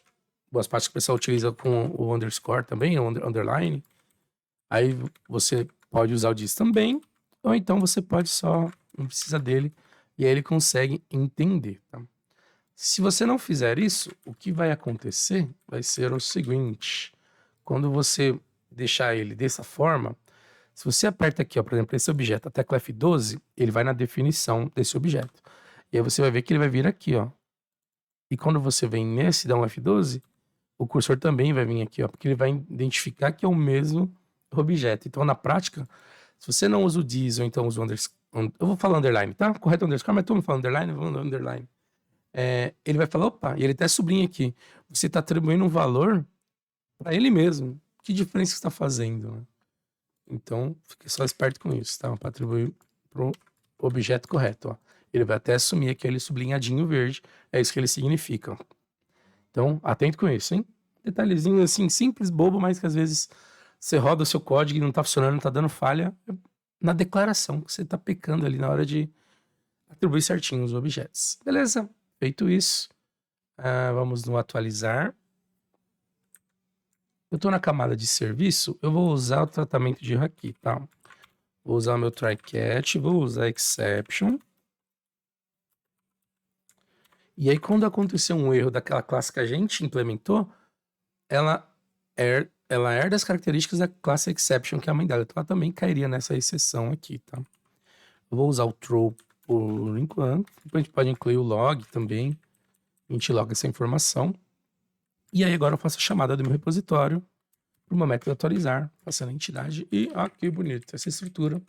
boas partes que o pessoal utiliza com o underscore também, o underline. Aí você pode usar o this também, ou então você pode só, não precisa dele, e aí ele consegue entender, tá? Se você não fizer isso, o que vai acontecer vai ser o seguinte: quando você deixar ele dessa forma, se você aperta aqui, ó, por exemplo, esse objeto, a tecla F12, ele vai na definição desse objeto. E aí você vai ver que ele vai vir aqui, ó. E quando você vem nesse e dá um F12, o cursor também vai vir aqui, ó, porque ele vai identificar que é o mesmo objeto. Então, na prática, se você não usa o this ou então usa o underscore, eu vou falar underline, tá? Correto underscore, mas todo mundo fala underline, vamos no underline. Ele vai falar, opa, e ele até sublinha aqui, você está atribuindo um valor para ele mesmo. Que diferença que está fazendo, né? Então, fique só esperto com isso, tá? Para atribuir pro objeto correto, ó. Ele vai até assumir aquele sublinhadinho verde, é isso que ele significa. Então, atento com isso, hein? Detalhezinho assim, simples, bobo, mas que às vezes você roda o seu código e não tá funcionando, não tá dando falha na declaração que você tá pecando ali na hora de atribuir certinho os objetos. Beleza? Feito isso, vamos no atualizar. Eu estou na camada de serviço, eu vou usar o tratamento de erro aqui, tá? Vou usar o meu try catch, vou usar exception. E aí, quando acontecer um erro daquela classe que a gente implementou, ela herda as características da classe exception, que é a mãe dela. Então, ela também cairia nessa exceção aqui, tá? Eu vou usar o throw por enquanto. Depois a gente pode incluir o log também. A gente loga essa informação. E aí, agora eu faço a chamada do meu repositório para uma método atualizar, passando a entidade. E, ó, que bonito, essa estrutura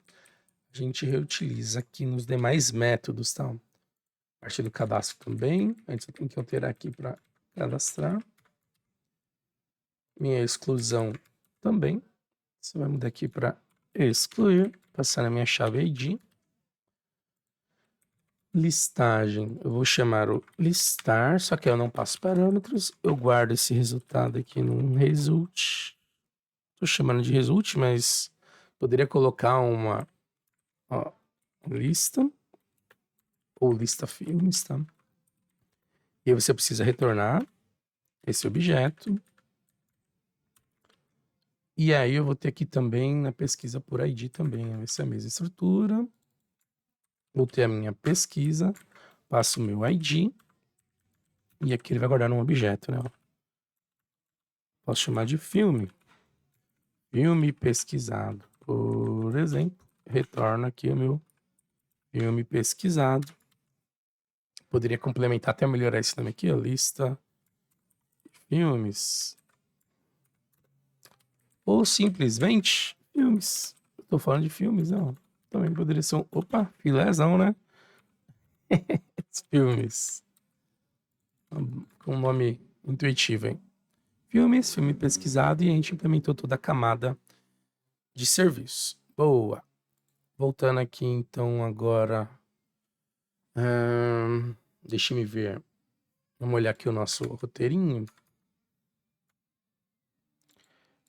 a gente reutiliza aqui nos demais métodos, tá? A partir do cadastro também. A gente tem que alterar aqui para cadastrar. Minha exclusão também. Você vai mudar aqui para excluir, passar na minha chave ID. Listagem, eu vou chamar o listar, só que eu não passo parâmetros. Eu guardo esse resultado aqui num result. Estou chamando de result, mas poderia colocar uma lista ou lista filmes, tá? E aí você precisa retornar esse objeto. E aí eu vou ter aqui também na pesquisa por ID também, essa é a mesma estrutura. Vou ter a minha pesquisa, passo o meu ID, e aqui ele vai guardar num objeto, né? Posso chamar de filme. Filme pesquisado, por exemplo. Retorna aqui o meu filme pesquisado. Poderia complementar até melhorar esse nome aqui, a lista de filmes. Ou simplesmente filmes. Estou falando de filmes, não. Também poderia ser um... Opa, filézão, né? Filmes. Com um nome intuitivo, hein? Filmes, filme pesquisado, e a gente implementou toda a camada de serviço. Boa. Voltando aqui, então, agora. Deixa eu ver. Vamos olhar aqui o nosso roteirinho.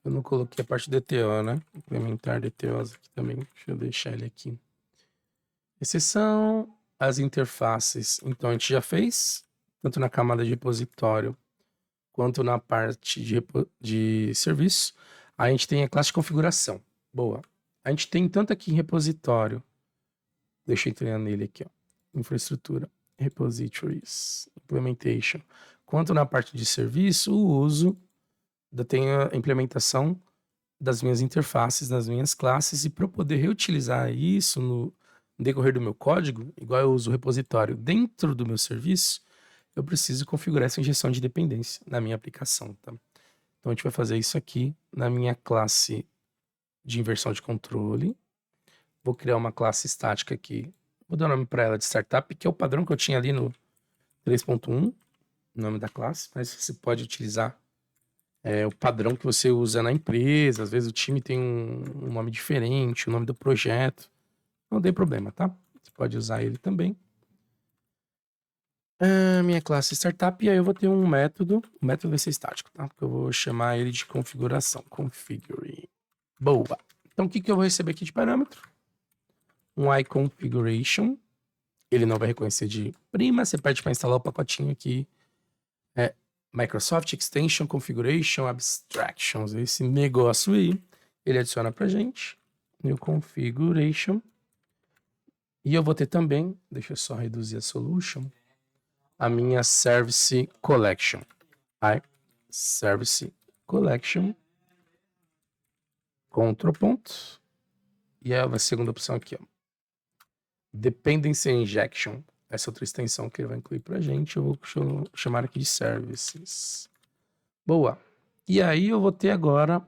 Eu não coloquei a parte DTO, né? Implementar DTOs aqui também. Deixa eu deixar ele aqui. Exceção, as interfaces. Então, a gente já fez, tanto na camada de repositório, quanto na parte de serviço. A gente tem a classe de configuração. Boa. A gente tem tanto aqui em repositório. Deixa eu entrar nele aqui, ó. Infraestrutura, repositories, implementation. Quanto na parte de serviço, o uso tem a implementação das minhas interfaces, das minhas classes, e para eu poder reutilizar isso no decorrer do meu código, igual eu uso o repositório dentro do meu serviço, eu preciso configurar essa injeção de dependência na minha aplicação, tá? Então a gente vai fazer isso aqui na minha classe de inversão de controle. Vou criar uma classe estática aqui. Vou dar o nome para ela de startup, que é o padrão que eu tinha ali no 3.1, o nome da classe, mas você pode utilizar o padrão que você usa na empresa. Às vezes o time tem um nome diferente, o nome do projeto. Não tem problema, tá? Você pode usar ele também. Minha classe startup, e aí eu vou ter um método. O método vai ser estático, tá? Porque eu vou chamar ele de configuração. Configure. Boa. Então o que eu vou receber aqui de parâmetro? Um iConfiguration. Ele não vai reconhecer de prima. Você pede para instalar o pacotinho aqui. Microsoft Extension Configuration Abstractions. Esse negócio aí. Ele adiciona pra gente. New Configuration. E eu vou ter também, deixa eu só reduzir a solution, a minha Service Collection. Service Collection. Ctrl ponto. E a segunda opção aqui, ó. Dependency Injection. Essa outra extensão que ele vai incluir pra gente. Eu vou chamar aqui de Services. Boa. E aí eu vou ter agora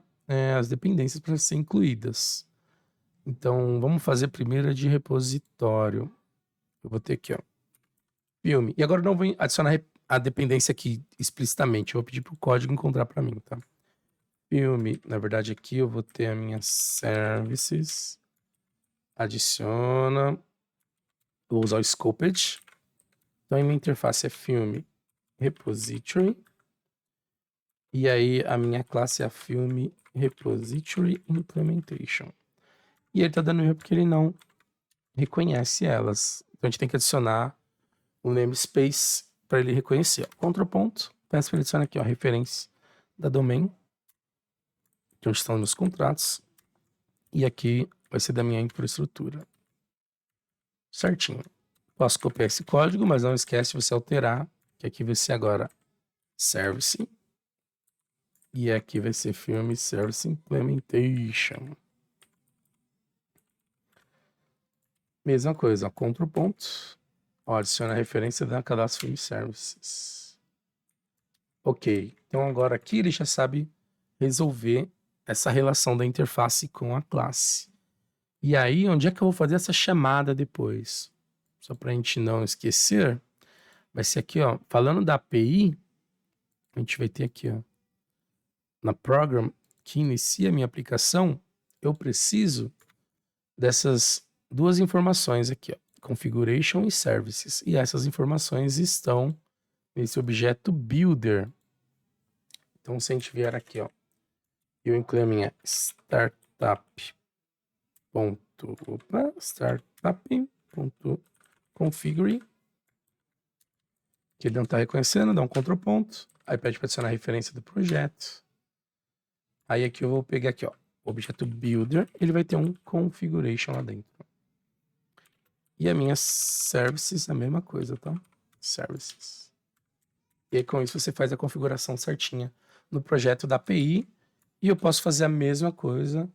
as dependências para ser incluídas. Então, vamos fazer a primeira de repositório. Eu vou ter aqui, ó, filme. E agora eu não vou adicionar a dependência aqui explicitamente. Eu vou pedir para o código encontrar para mim, tá? Filme. Na verdade, aqui eu vou ter a minha services. Adiciona. Vou usar o scoped. Então, a minha interface é filme repository. E aí a minha classe é a Film Repository Implementation. E ele tá dando erro porque ele não reconhece elas. Então a gente tem que adicionar um namespace para ele reconhecer. Contraponto, peço para ele adicionar aqui, ó, referência da domain, que onde estão meus contratos. E aqui vai ser da minha infraestrutura. Certinho. Posso copiar esse código, mas não esquece de você alterar, que aqui vai ser agora service. E aqui vai ser Film Service Implementation. Mesma coisa, ó, contraponto. Ó, adiciona a referência da cadastro Film Services. Ok, então agora aqui ele já sabe resolver essa relação da interface com a classe. E aí, onde é que eu vou fazer essa chamada depois? Só para a gente não esquecer, vai ser aqui, ó, falando da API, a gente vai ter aqui, ó, na program que inicia a minha aplicação, eu preciso dessas duas informações aqui, ó, configuration e services. E essas informações estão nesse objeto builder. Então, se a gente vier aqui, ó, eu incluo a minha startup.configure, que ele não está reconhecendo, dá um contraponto, aí pede para adicionar a referência do projeto. Aí aqui eu vou pegar aqui, ó, objeto builder, ele vai ter um configuration lá dentro. E a minha services, a mesma coisa, tá? Services. E aí, com isso você faz a configuração certinha no projeto da API. E eu posso fazer a mesma coisa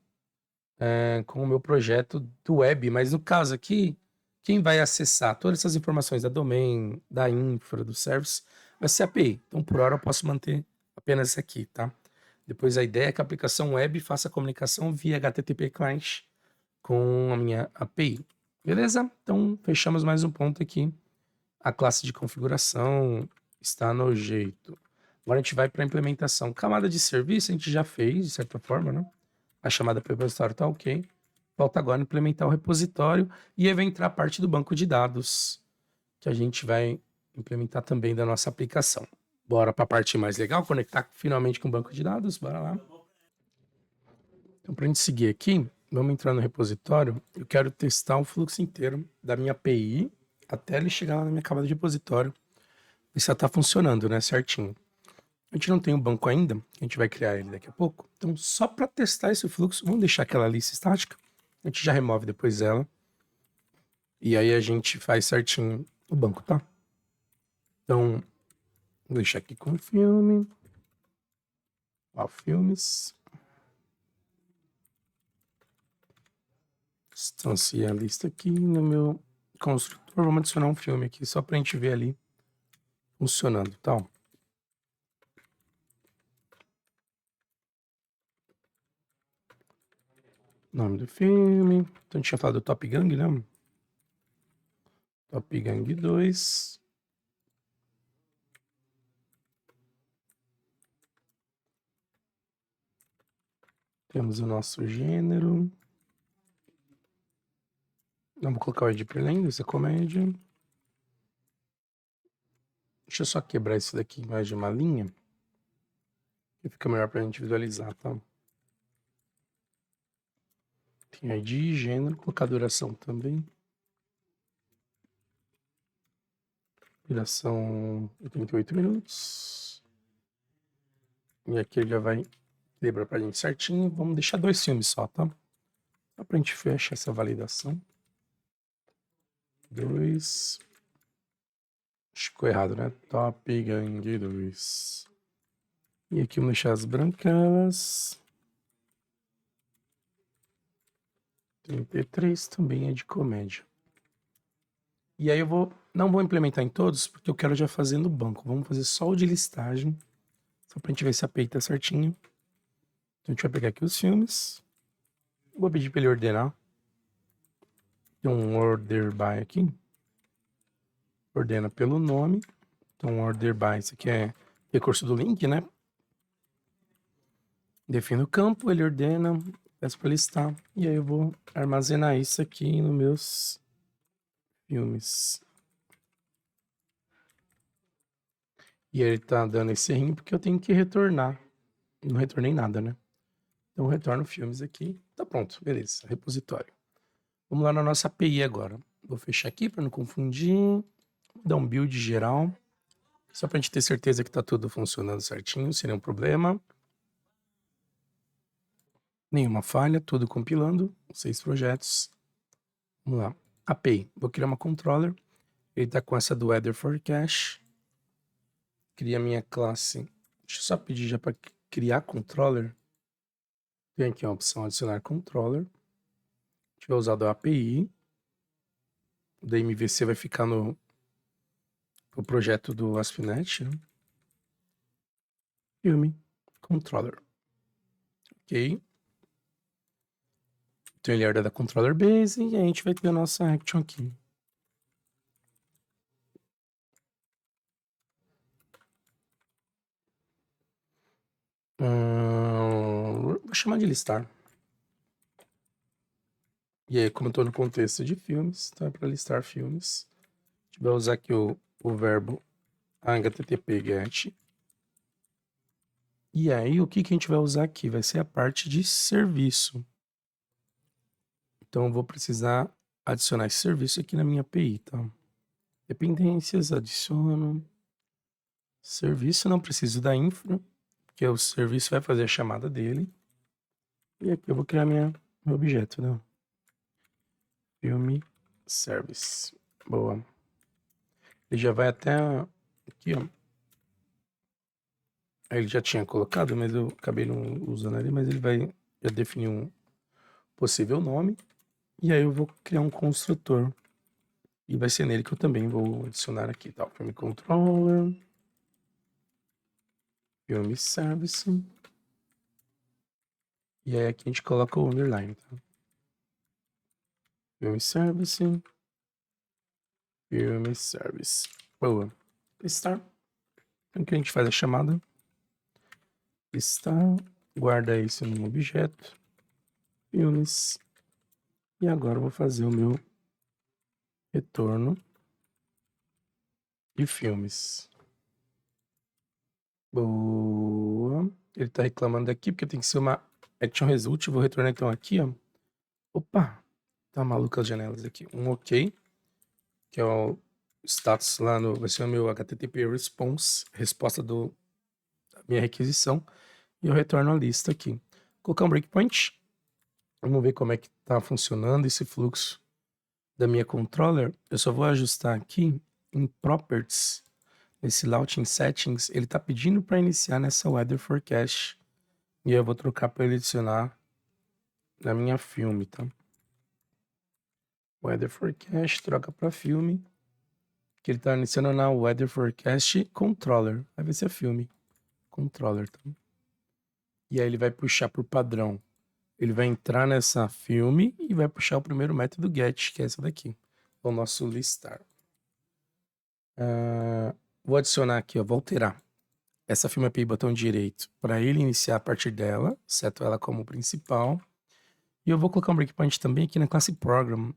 com o meu projeto do web. Mas no caso aqui, quem vai acessar todas essas informações da domain, da infra, do service, vai ser a API. Então, por hora, eu posso manter apenas isso aqui, tá? Depois, a ideia é que a aplicação web faça a comunicação via HTTP client com a minha API. Beleza? Então, fechamos mais um ponto aqui. A classe de configuração está no jeito. Agora a gente vai para a implementação. Camada de serviço a gente já fez, de certa forma, né? A chamada para o repositório está ok. Falta agora implementar o repositório e aí vai entrar a parte do banco de dados, que a gente vai implementar também da nossa aplicação. Bora para a parte mais legal, conectar finalmente com o banco de dados, bora lá. Então, para a gente seguir aqui, vamos entrar no repositório. Eu quero testar o fluxo inteiro da minha API até ele chegar lá na minha camada de repositório. E se ela está funcionando, né, certinho. A gente não tem o banco ainda, a gente vai criar ele daqui a pouco. Então, só para testar esse fluxo, vamos deixar aquela lista estática. A gente já remove depois ela. E aí a gente faz certinho o banco, tá? Então, vou deixar aqui com filme. Ó, filmes. Instancia a lista aqui no meu construtor. Vamos adicionar um filme aqui, só para a gente ver ali funcionando, tá? Nome do filme. Então, a gente tinha falado do Top Gang, né? Top Gang 2. Temos o nosso gênero. Vamos colocar o Ed Lendo, isso é comédia. Deixa eu só quebrar isso daqui mais de uma linha. Que fica melhor pra gente visualizar, tá? Tem ID, gênero, colocar duração também. Duração 38 minutos. E aqui ele já vai lembrar pra gente certinho. Vamos deixar 2 filmes só, tá? Só pra gente fechar essa validação. 2. Acho que ficou errado, né? Top Gang 2. E aqui vamos deixar as brancas. 33 também é de comédia. E aí eu não vou implementar em todos, porque eu quero já fazer no banco. Vamos fazer só o de listagem, só pra gente ver se a API tá certinho. Então a gente vai pegar aqui os filmes. Vou pedir pra ele ordenar. Tem um order by aqui. Ordena pelo nome. Então order by, isso aqui é recurso do link, né? Defino o campo, ele ordena, peço para listar. E aí eu vou armazenar isso aqui nos meus filmes. E ele tá dando esse errinho porque eu tenho que retornar Não retornei nada, né? Então retorno filmes aqui. Tá pronto, beleza. Repositório. Vamos lá na nossa API agora. Vou fechar aqui para não confundir. Vou dar um build geral. Só para a gente ter certeza que tá tudo funcionando certinho, sem nenhum problema. Nenhuma falha, tudo compilando. 6 projetos. Vamos lá. API. Vou criar uma controller. Ele tá com essa do Weather Forecast. Cria minha classe. Deixa eu só pedir já para criar controller. Tem aqui a opção adicionar controller. A gente vai usar do API. O da MVC vai ficar no projeto do ASP.NET. Né? Filme. Controller. Ok. Então ele herda da controller base e a gente vai ter a nossa action aqui. Vou chamar de listar. E aí, como eu estou no contexto de filmes, então é para listar filmes. A gente vai usar aqui o verbo http get. E aí, o que a gente vai usar aqui? Vai ser a parte de serviço. Então, eu vou precisar adicionar esse serviço aqui na minha API, tá? Dependências, adiciono. Serviço, não preciso da infra, porque o serviço vai fazer a chamada dele. E aqui eu vou criar meu objeto, né? Filme service. Boa. Ele já vai até aqui, ó. Aí ele já tinha colocado, mas eu acabei não usando ali, mas ele vai já definir um possível nome. E aí eu vou criar um construtor. E vai ser nele que eu também vou adicionar aqui, tá? Filme controller. Filme service. E aí aqui a gente coloca o underline, tá? Filme service. Filme service. Boa. Listar. Então que a gente faz a chamada. Listar. Guarda isso no objeto. Filmes. E agora eu vou fazer o meu retorno de filmes. Boa. Ele tá reclamando aqui porque tem que ser uma action result. Eu vou retornar então aqui, ó. Opa. Tá maluca as janelas aqui. Um OK. Que é o status lá no... Vai ser o meu HTTP response. Resposta da minha requisição. E eu retorno a lista aqui. Vou colocar um breakpoint. Vamos ver como é que tá funcionando esse fluxo da minha controller. Eu só vou ajustar aqui em Properties. Nesse Launching Settings, ele tá pedindo para iniciar nessa Weather Forecast. E eu vou trocar para ele adicionar na minha filme, tá? Weather Forecast, troca para filme. Que ele tá iniciando na Weather Forecast Controller. Aí vai ser filme. Controller, tá? E aí ele vai puxar por padrão. Ele vai entrar nessa filme e vai puxar o primeiro método get, que é essa daqui. O nosso listar. Vou adicionar aqui, ó, vou alterar essa filme API botão direito para ele iniciar a partir dela, seto ela como principal. E eu vou colocar um breakpoint também aqui na classe program.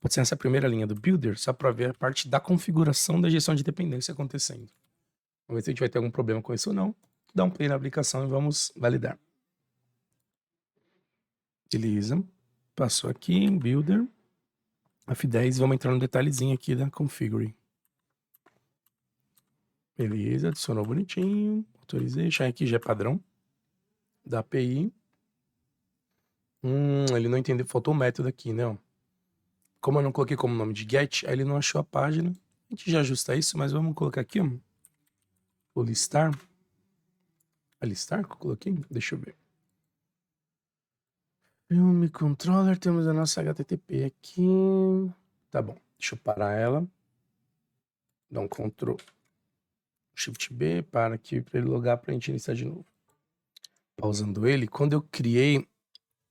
Pode ser nessa primeira linha do builder, só para ver a parte da configuração da gestão de dependência acontecendo. Vamos ver se a gente vai ter algum problema com isso ou não. Dá um play na aplicação e vamos validar. Beleza. Passou aqui em builder. F10, vamos entrar no detalhezinho aqui da configure. Beleza, adicionou bonitinho. Autorizei, já aqui já é padrão da API. Ele não entendeu, faltou um método aqui, né? Como eu não coloquei como nome de get, aí ele não achou a página. A gente já ajusta isso, mas vamos colocar aqui, ó, o listar. A listar que eu coloquei? Deixa eu ver. Filme controller, temos a nossa HTTP aqui. Tá bom, deixa eu parar ela. Dá um Ctrl Shift B, para aqui para ele logar para a gente iniciar de novo. Pausando ele, quando eu criei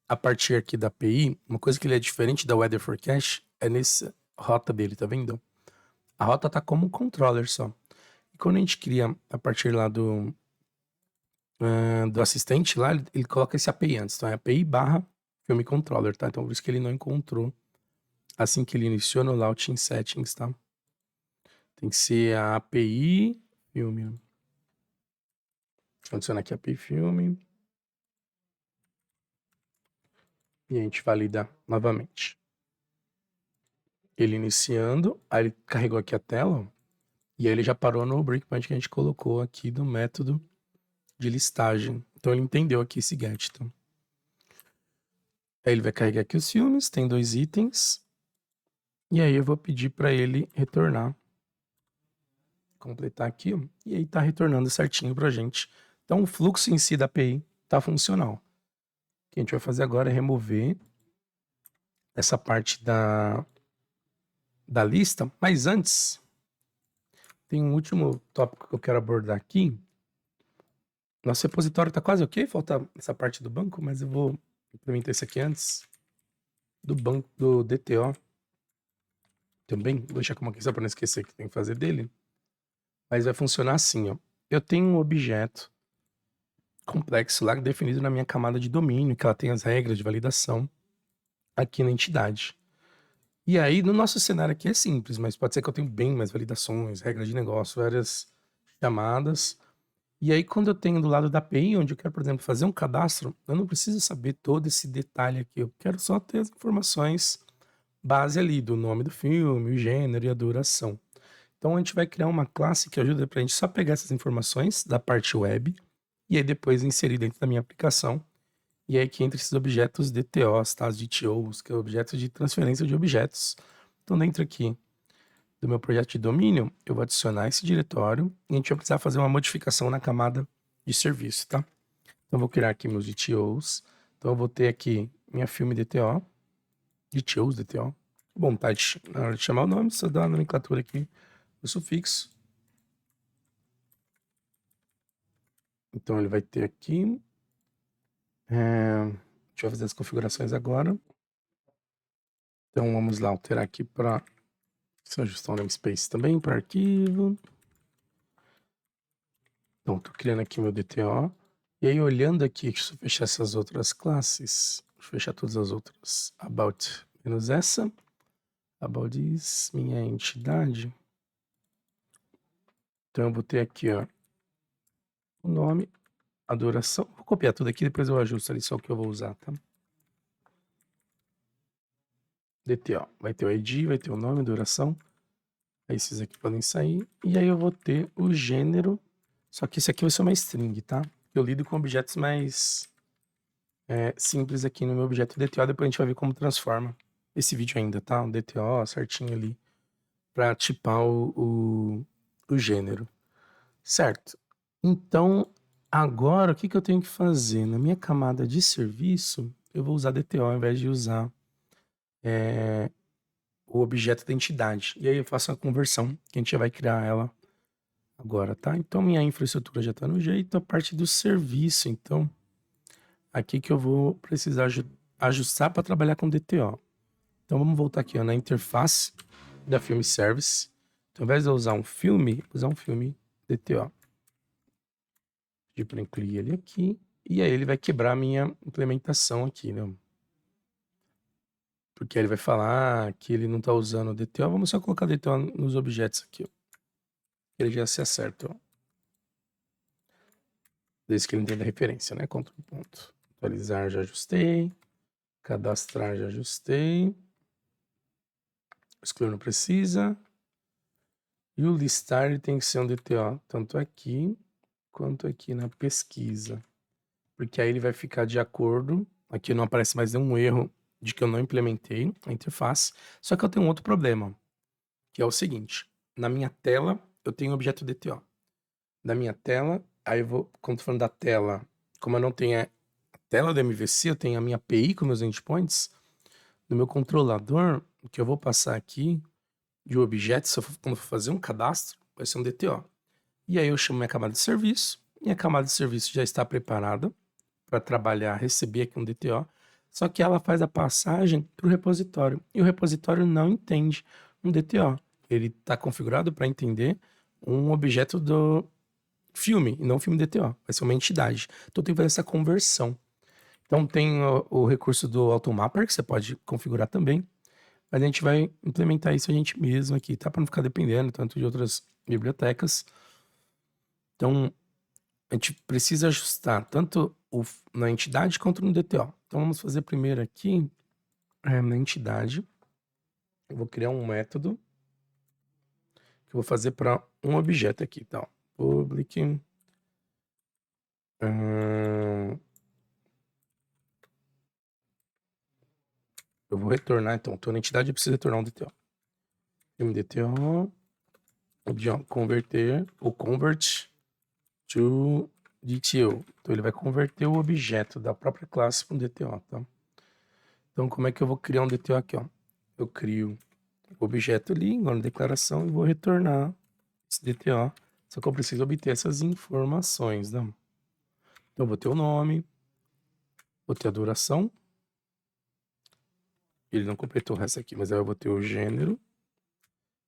a partir aqui da API, uma coisa que ele é diferente da Weather Forecast é nessa rota dele, tá vendo? A rota tá como um controller só. E quando a gente cria a partir lá do assistente lá, ele coloca esse API antes. Então é API barra filme controller, tá? Então por isso que ele não encontrou assim que ele iniciou no Launching Settings, tá? Tem que ser a API filme. Adicionar aqui a API Filme. E a gente valida novamente. Ele iniciando, aí ele carregou aqui a tela, e aí ele já parou no breakpoint que a gente colocou aqui do método de listagem. Então ele entendeu aqui esse get. Então. Aí ele vai carregar aqui os filmes, tem 2 itens. E aí eu vou pedir para ele retornar. Completar aqui, e aí tá retornando certinho pra gente. Então o fluxo em si da API tá funcional. O que a gente vai fazer agora é remover essa parte da lista, mas antes tem um último tópico que eu quero abordar aqui. Nosso repositório tá quase ok, falta essa parte do banco, mas eu vou implementar isso aqui antes do banco do DTO. Também, vou deixar como aqui só para não esquecer o que tem que fazer dele. Mas vai funcionar assim, ó. Eu tenho um objeto complexo lá definido na minha camada de domínio, que ela tem as regras de validação aqui na entidade. E aí, no nosso cenário aqui é simples, mas pode ser que eu tenha bem mais validações, regras de negócio, várias chamadas. E aí, quando eu tenho do lado da API, onde eu quero, por exemplo, fazer um cadastro, eu não preciso saber todo esse detalhe aqui. Eu quero só ter as informações base ali do nome do filme, o gênero e a duração. Então, a gente vai criar uma classe que ajuda para a gente só pegar essas informações da parte web e aí depois inserir dentro da minha aplicação. E aí que entra esses objetos DTOs, tá? Os DTOs, que é objetos de transferência de objetos. Então, dentro aqui do meu projeto de domínio, eu vou adicionar esse diretório e a gente vai precisar fazer uma modificação na camada de serviço, tá? Então, eu vou criar aqui meus DTOs. Então, eu vou ter aqui minha filme DTO, DTOs, DTO. Bom, tá? Na hora de chamar o nome, só dá a nomenclatura aqui, o sufixo. Então, ele vai ter aqui. Deixa eu fazer as configurações agora. Então, vamos lá, alterar aqui para ajustar o namespace também para arquivo. Então, tô criando aqui meu DTO. E aí, olhando aqui, deixa eu fechar essas outras classes. Deixa eu fechar todas as outras. About menos essa. About this, minha entidade. Então, eu vou ter aqui, ó, o nome, a duração. Vou copiar tudo aqui, depois eu ajusto ali só o que eu vou usar, tá? DTO. Vai ter o ID, vai ter o nome, a duração. Aí esses aqui podem sair. E aí eu vou ter o gênero. Só que esse aqui vai ser uma string, tá? Eu lido com objetos mais simples aqui no meu objeto DTO. Depois a gente vai ver como transforma esse vídeo ainda, tá? O DTO certinho ali. Pra tipar o gênero. Certo. Então, agora o que eu tenho que fazer? Na minha camada de serviço, eu vou usar DTO ao invés de usar o objeto da entidade. E aí eu faço a conversão, que a gente já vai criar ela agora, tá? Então, minha infraestrutura já está no jeito, a parte do serviço, então, aqui que eu vou precisar ajustar para trabalhar com DTO. Então, vamos voltar aqui, ó, na interface da Film Service. Então, ao invés de eu usar um filme, vou usar um filme DTO. Pedir para incluir ele aqui, e aí ele vai quebrar a minha implementação aqui, né? Porque ele vai falar que ele não está usando o DTO. Vamos só colocar DTO nos objetos aqui, ó. Ele já se acerta, ó. Desde que ele entenda a referência, né? Ctrl ponto. Atualizar, já ajustei. Cadastrar, já ajustei. Excluir não precisa. E o listar ele tem que ser um DTO, tanto aqui quanto aqui na pesquisa. Porque aí ele vai ficar de acordo. Aqui não aparece mais nenhum erro de que eu não implementei a interface. Só que eu tenho um outro problema, que é o seguinte. Na minha tela, eu tenho o objeto DTO. Na minha tela, aí eu vou, quando tô falando da tela, como eu não tenho a tela do MVC, eu tenho a minha API com meus endpoints. No meu controlador, o que eu vou passar aqui de objetos, quando eu for fazer um cadastro, vai ser um DTO. E aí eu chamo minha camada de serviço, e a camada de serviço já está preparada para trabalhar, receber aqui um DTO, só que ela faz a passagem para o repositório, e o repositório não entende um DTO. Ele está configurado para entender um objeto do filme, e não um filme DTO. Vai ser uma entidade. Então tem que fazer essa conversão. Então tem o recurso do Automapper, que você pode configurar também. Mas a gente vai implementar isso a gente mesmo aqui, tá? Para não ficar dependendo tanto de outras bibliotecas. Então, a gente precisa ajustar tanto na entidade quanto no DTO. Então vamos fazer primeiro aqui na entidade. Eu vou criar um método que eu vou fazer para um objeto aqui, então public eu vou retornar, então, na entidade eu preciso retornar um DTO. MDTO, converter, ou convert to DTO. Então ele vai converter o objeto da própria classe para um DTO, tá? Então como é que eu vou criar um DTO aqui, ó? Eu crio o objeto ali, igual na declaração, e vou retornar esse DTO. Só que eu preciso obter essas informações, né? Então eu vou ter o nome, vou ter a duração. Ele não completou o resto aqui, mas aí eu vou ter o gênero.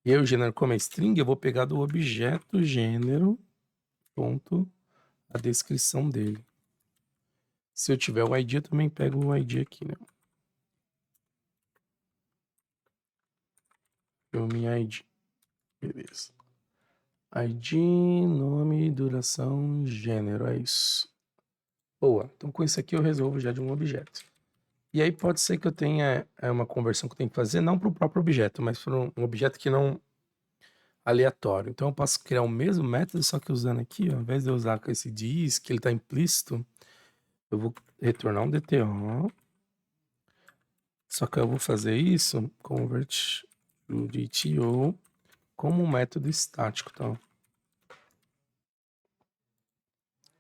E aí o gênero, como é string, eu vou pegar do objeto gênero, ponto, a descrição dele. Se eu tiver o ID, eu também pego o ID aqui, né? Filme ID. Beleza. ID, nome, duração, gênero, é isso. Boa. Então com isso aqui eu resolvo já de um objeto. E aí pode ser que eu tenha uma conversão que eu tenho que fazer, não para o próprio objeto, mas para um objeto que não aleatório. Então eu posso criar o mesmo método, só que usando aqui, ó, ao invés de eu usar com esse diz, que ele está implícito, eu vou retornar um DTO. Só que eu vou fazer isso, convert to DTO, como um método estático, tá?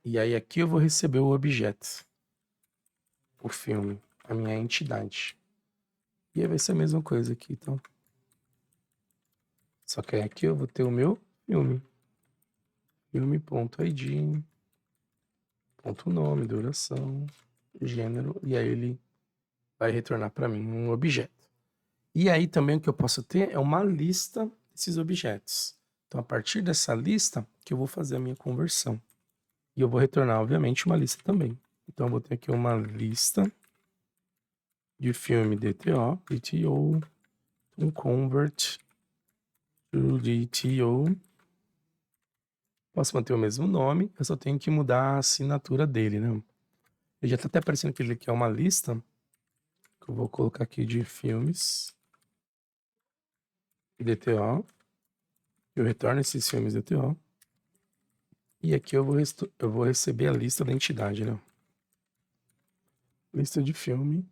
E aí aqui eu vou receber o objeto, o filme, a minha entidade. E aí vai ser a mesma coisa aqui, então. Só que aí aqui eu vou ter o meu filme. Filme.id, ponto nome, duração, gênero, e aí ele vai retornar para mim um objeto. E aí também o que eu posso ter é uma lista desses objetos. Então a partir dessa lista que eu vou fazer a minha conversão. E eu vou retornar, obviamente, uma lista também. Então eu vou ter aqui uma lista de filme DTO, um convert to DTO. Posso manter o mesmo nome, eu só tenho que mudar a assinatura dele, né? Ele já tá até aparecendo que ele aqui é uma lista, que eu vou colocar aqui de filmes DTO. Eu retorno esses filmes DTO. E aqui eu vou receber a lista da entidade, né? Lista de filme.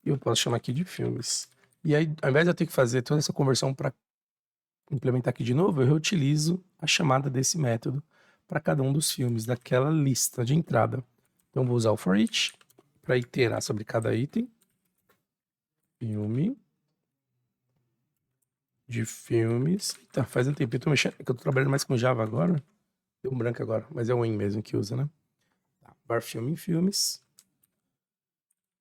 E eu posso chamar aqui de filmes. E aí, ao invés de eu ter que fazer toda essa conversão para implementar aqui de novo, eu reutilizo a chamada desse método para cada um dos filmes daquela lista de entrada. Então, vou usar o for each para iterar sobre cada item. Filme de filmes. Eita, faz um tempinho, que eu tô trabalhando mais com Java agora. Deu um branco agora, mas é o Win mesmo que usa, né? Tá, var filme em filmes.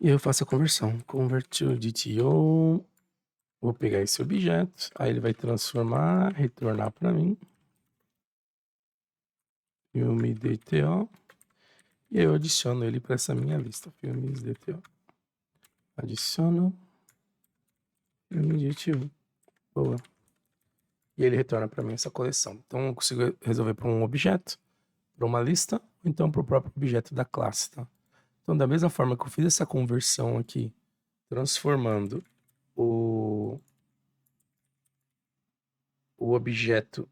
E eu faço a conversão. Convert to DTO. Vou pegar esse objeto. Aí ele vai transformar, retornar para mim. Filme DTO. E aí eu adiciono ele para essa minha lista. Filmes DTO. Adiciono. Filme DTO. Boa. E ele retorna para mim essa coleção. Então eu consigo resolver para um objeto, para uma lista, ou então para o próprio objeto da classe, tá? Então da mesma forma que eu fiz essa conversão aqui, transformando o objeto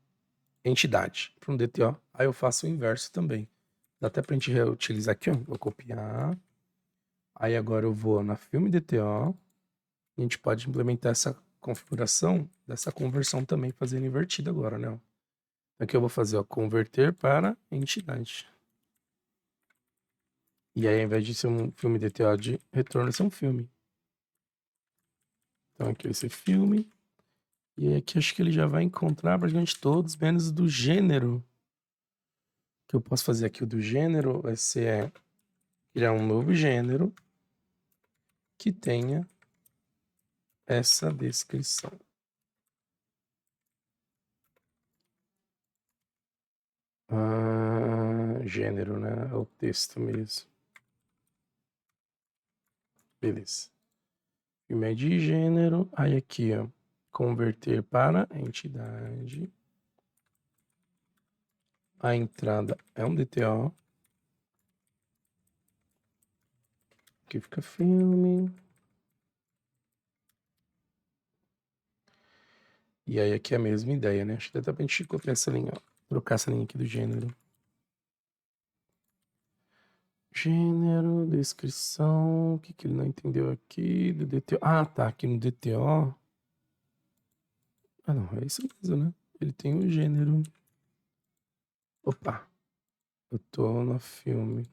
entidade para um DTO, aí eu faço o inverso também. Dá até para a gente reutilizar aqui, ó. Vou copiar. Aí agora eu vou na filme DTO. E a gente pode implementar essa configuração dessa conversão também, fazendo invertida agora, né? Aqui eu vou fazer, ó, converter para entidade. E aí, ao invés de ser um filme DTO de retorno, ser um filme. Então aqui vai ser filme. E aí aqui acho que ele já vai encontrar praticamente todos, menos do gênero. O que eu posso fazer aqui, o do gênero, vai ser criar um novo gênero que tenha essa descrição. Gênero, né? É o texto mesmo. Beleza. Filme de gênero. Aí aqui, ó. Converter para entidade. A entrada é um DTO. Aqui fica filme. E aí aqui é a mesma ideia, né? Acho que dá pra gente copiar essa linha, ó. Trocar essa linha aqui do gênero. Gênero, descrição. O que que ele não entendeu aqui do DTO? Ah, tá. Aqui no DTO. Ah, não. É isso mesmo, né? Ele tem o gênero. Opa. Eu tô no filme.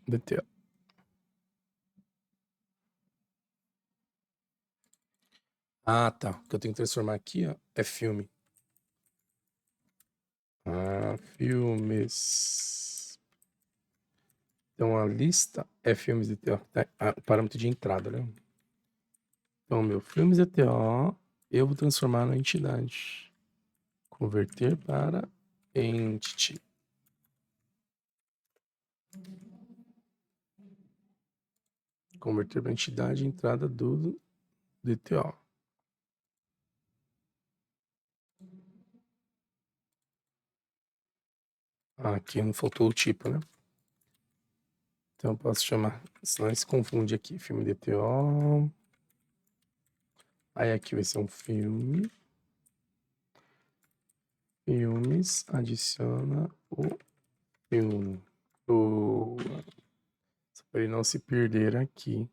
DTO. Ah, tá. O que eu tenho que transformar aqui, ó, é filme. Ah, filmes. Então a lista é filmes DTO. Tá? Ah, o parâmetro de entrada, né? Então, meu filmes DTO, eu vou transformar na entidade. Converter para entity. Converter para entidade, entrada do DTO. Aqui não faltou o tipo, né? Então eu posso chamar, senão ele se confunde aqui, filme DTO. Aí aqui vai ser um filme. Filmes, adiciona o filme. Para ele não se perder aqui.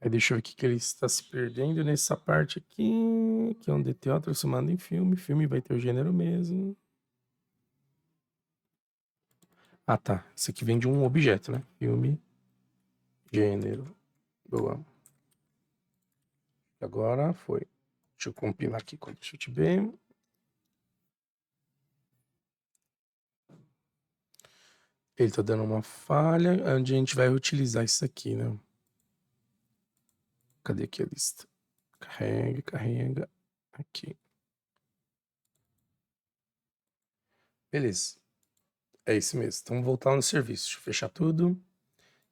Aí deixa eu ver o que ele está se perdendo nessa parte aqui, que é um DTO transformado em filme. Filme vai ter o gênero mesmo. Ah, tá. Isso aqui vem de um objeto, né? Filme, gênero. Boa. Agora foi. Deixa eu compilar aqui com o Shift B. Ele tá dando uma falha, onde a gente vai utilizar isso aqui, né? Cadê aqui a lista? Carrega, carrega. Aqui. Beleza. É isso mesmo. Então, vamos voltar no serviço. Deixa eu fechar tudo.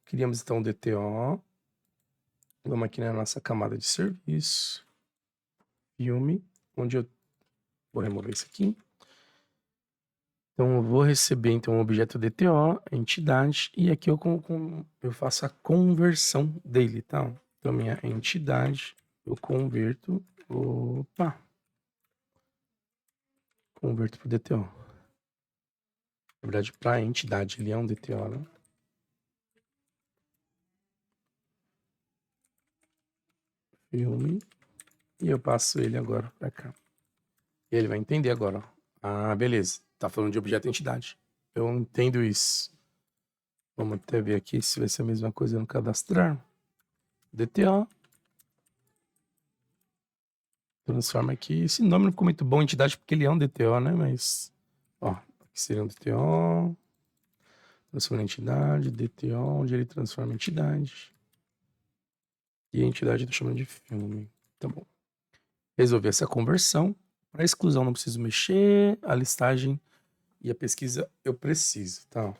Criamos então o DTO. Vamos aqui na nossa camada de serviço. Filme. Onde eu vou remover isso aqui. Então, eu vou receber então o objeto DTO, entidade, e aqui eu faço a conversão dele, tá? Então, minha entidade, eu converto, opa, converto para o DTO. Na verdade, para a entidade, ele é um DTO, né? Filme, e eu passo ele agora para cá. E ele vai entender agora, ó. Ah, beleza, tá falando de objeto entidade. Eu entendo isso. Vamos até ver aqui se vai ser a mesma coisa no cadastrar. DTO. Transforma aqui. Esse nome não ficou muito bom, entidade, porque ele é um DTO, né? Mas, ó, aqui seria um DTO. Transforma em entidade, DTO, onde ele transforma em entidade. E a entidade eu tô chamando de filme. Tá bom. Resolver essa conversão. Para exclusão não preciso mexer. A listagem e a pesquisa eu preciso, tá?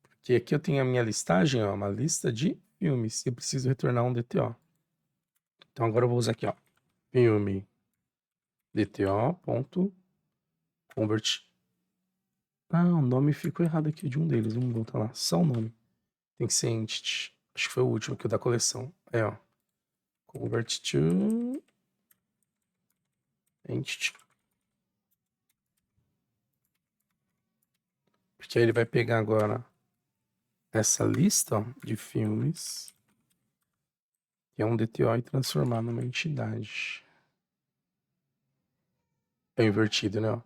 Porque aqui eu tenho a minha listagem, ó, uma lista de filmes. E eu preciso retornar um DTO. Então agora eu vou usar aqui, ó. Filme DTO.convert. Ah, o nome ficou errado aqui de um deles. Vamos voltar lá. Só o nome. Tem que ser entity. Acho que foi o último aqui da coleção. É, ó. Convert to entity. Porque aí ele vai pegar agora essa lista, ó, de filmes, que é um DTO, e transformar numa entidade. É invertido, né? Ó.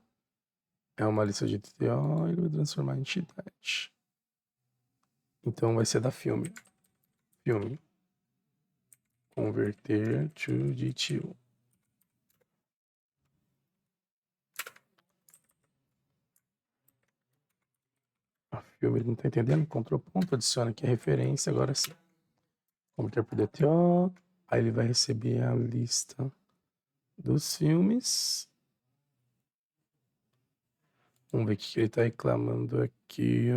É uma lista de DTO e ele vai transformar em entidade. Então vai ser da filme. Filme. Converter to DTO. A filme ele não tá entendendo. Ctrl ponto, adiciona aqui a referência, agora sim. Converter para o DTO. Aí ele vai receber a lista dos filmes. Vamos ver o que ele está reclamando aqui.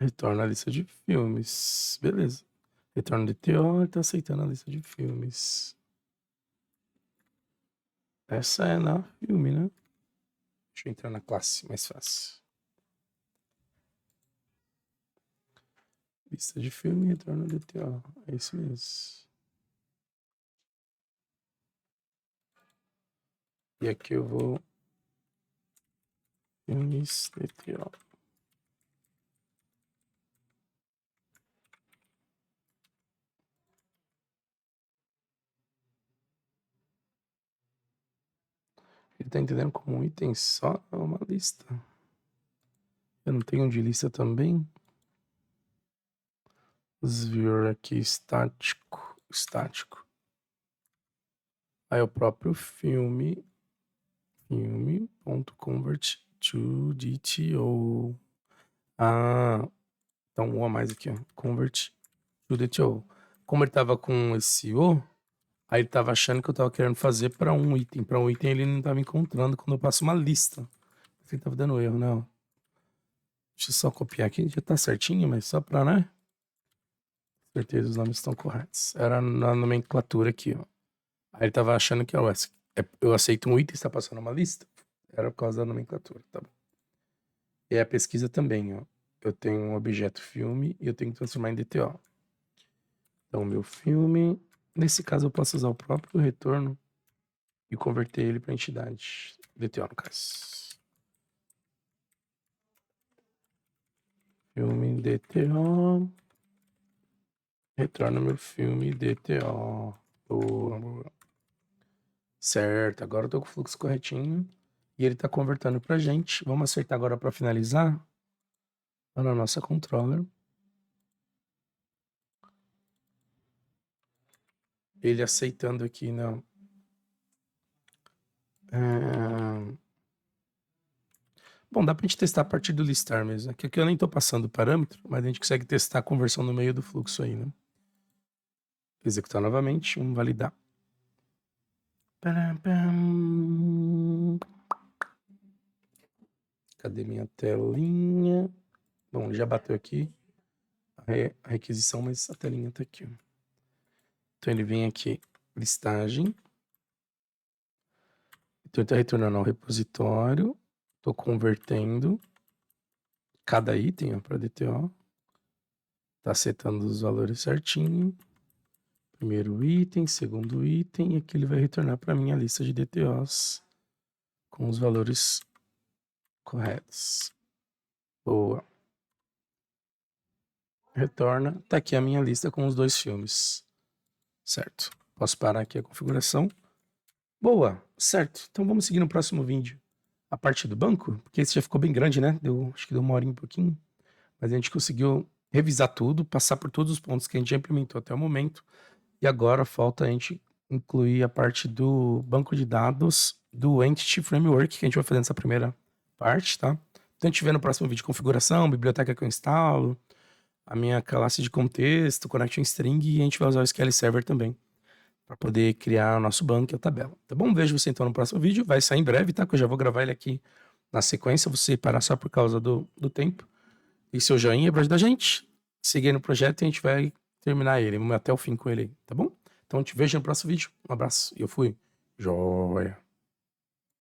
Retorna a lista de filmes. Beleza. Retorna o DTO, ele está aceitando a lista de filmes. Essa é na filme, né? Deixa eu entrar na classe, mais fácil. Lista de filme, retorno DTO. É isso mesmo. E aqui eu vou... Filmes DTO. Ele tá entendendo como um item só uma lista. Eu não tenho de lista também. Os viewer aqui estático. Aí o próprio filme. Filme.convert to DTO. Ah, então um a mais aqui, ó. Convert to DTO. Como ele tava com esse O, aí ele tava achando que eu tava querendo fazer para um item. Para um item ele não tava encontrando quando eu passo uma lista. Ele tava dando erro, né? Ó. Deixa eu só copiar aqui, já tá certinho, mas só pra, né? Certeza os nomes estão corretos. Era na nomenclatura aqui, ó. Aí ele tava achando que eu aceito um item e está passando uma lista. Era por causa da nomenclatura, tá bom. E a pesquisa também, ó. Eu tenho um objeto filme e eu tenho que transformar em DTO. Então, meu filme... Nesse caso, eu posso usar o próprio retorno e converter ele para entidade. DTO, no caso. Filme DTO. Retorna meu filme DTO. Boa. Certo, agora eu tô com o fluxo corretinho. E ele tá convertendo pra gente. Vamos acertar agora para finalizar. Na nossa controller. Ele aceitando aqui, não. Bom, dá pra gente testar a partir do listar mesmo. Aqui eu nem tô passando o parâmetro, mas a gente consegue testar a conversão no meio do fluxo aí, né? Executar novamente, vamos validar. Cadê minha telinha? Bom, ele já bateu aqui a requisição, mas a telinha tá aqui. Então ele vem aqui, listagem. Então ele tá retornando ao repositório. Tô convertendo cada item para DTO. Tá setando os valores certinho. Primeiro item, segundo item, e aqui ele vai retornar para mim a lista de DTOs com os valores corretos. Boa. Retorna. Tá aqui a minha lista com os 2 filmes. Certo. Posso parar aqui a configuração. Boa. Certo. Então vamos seguir no próximo vídeo. A parte do banco, porque esse já ficou bem grande, né? Acho que deu 1 hora e um pouquinho. Mas a gente conseguiu revisar tudo, passar por todos os pontos que a gente já implementou até o momento. E agora falta a gente incluir a parte do banco de dados do Entity Framework, que a gente vai fazer nessa primeira parte, tá? Então a gente vê no próximo vídeo configuração, biblioteca que eu instalo, a minha classe de contexto, connection string, e a gente vai usar o SQL Server também, para poder criar o nosso banco e a tabela, tá bom? Vejo você então no próximo vídeo, vai sair em breve, tá? Que eu já vou gravar ele aqui na sequência, você parar só por causa do tempo. E seu joinha para ajudar a gente, seguir no projeto e a gente vai terminar ele, vamos até o fim com ele, tá bom? Então te vejo no próximo vídeo, um abraço e eu fui. Joia.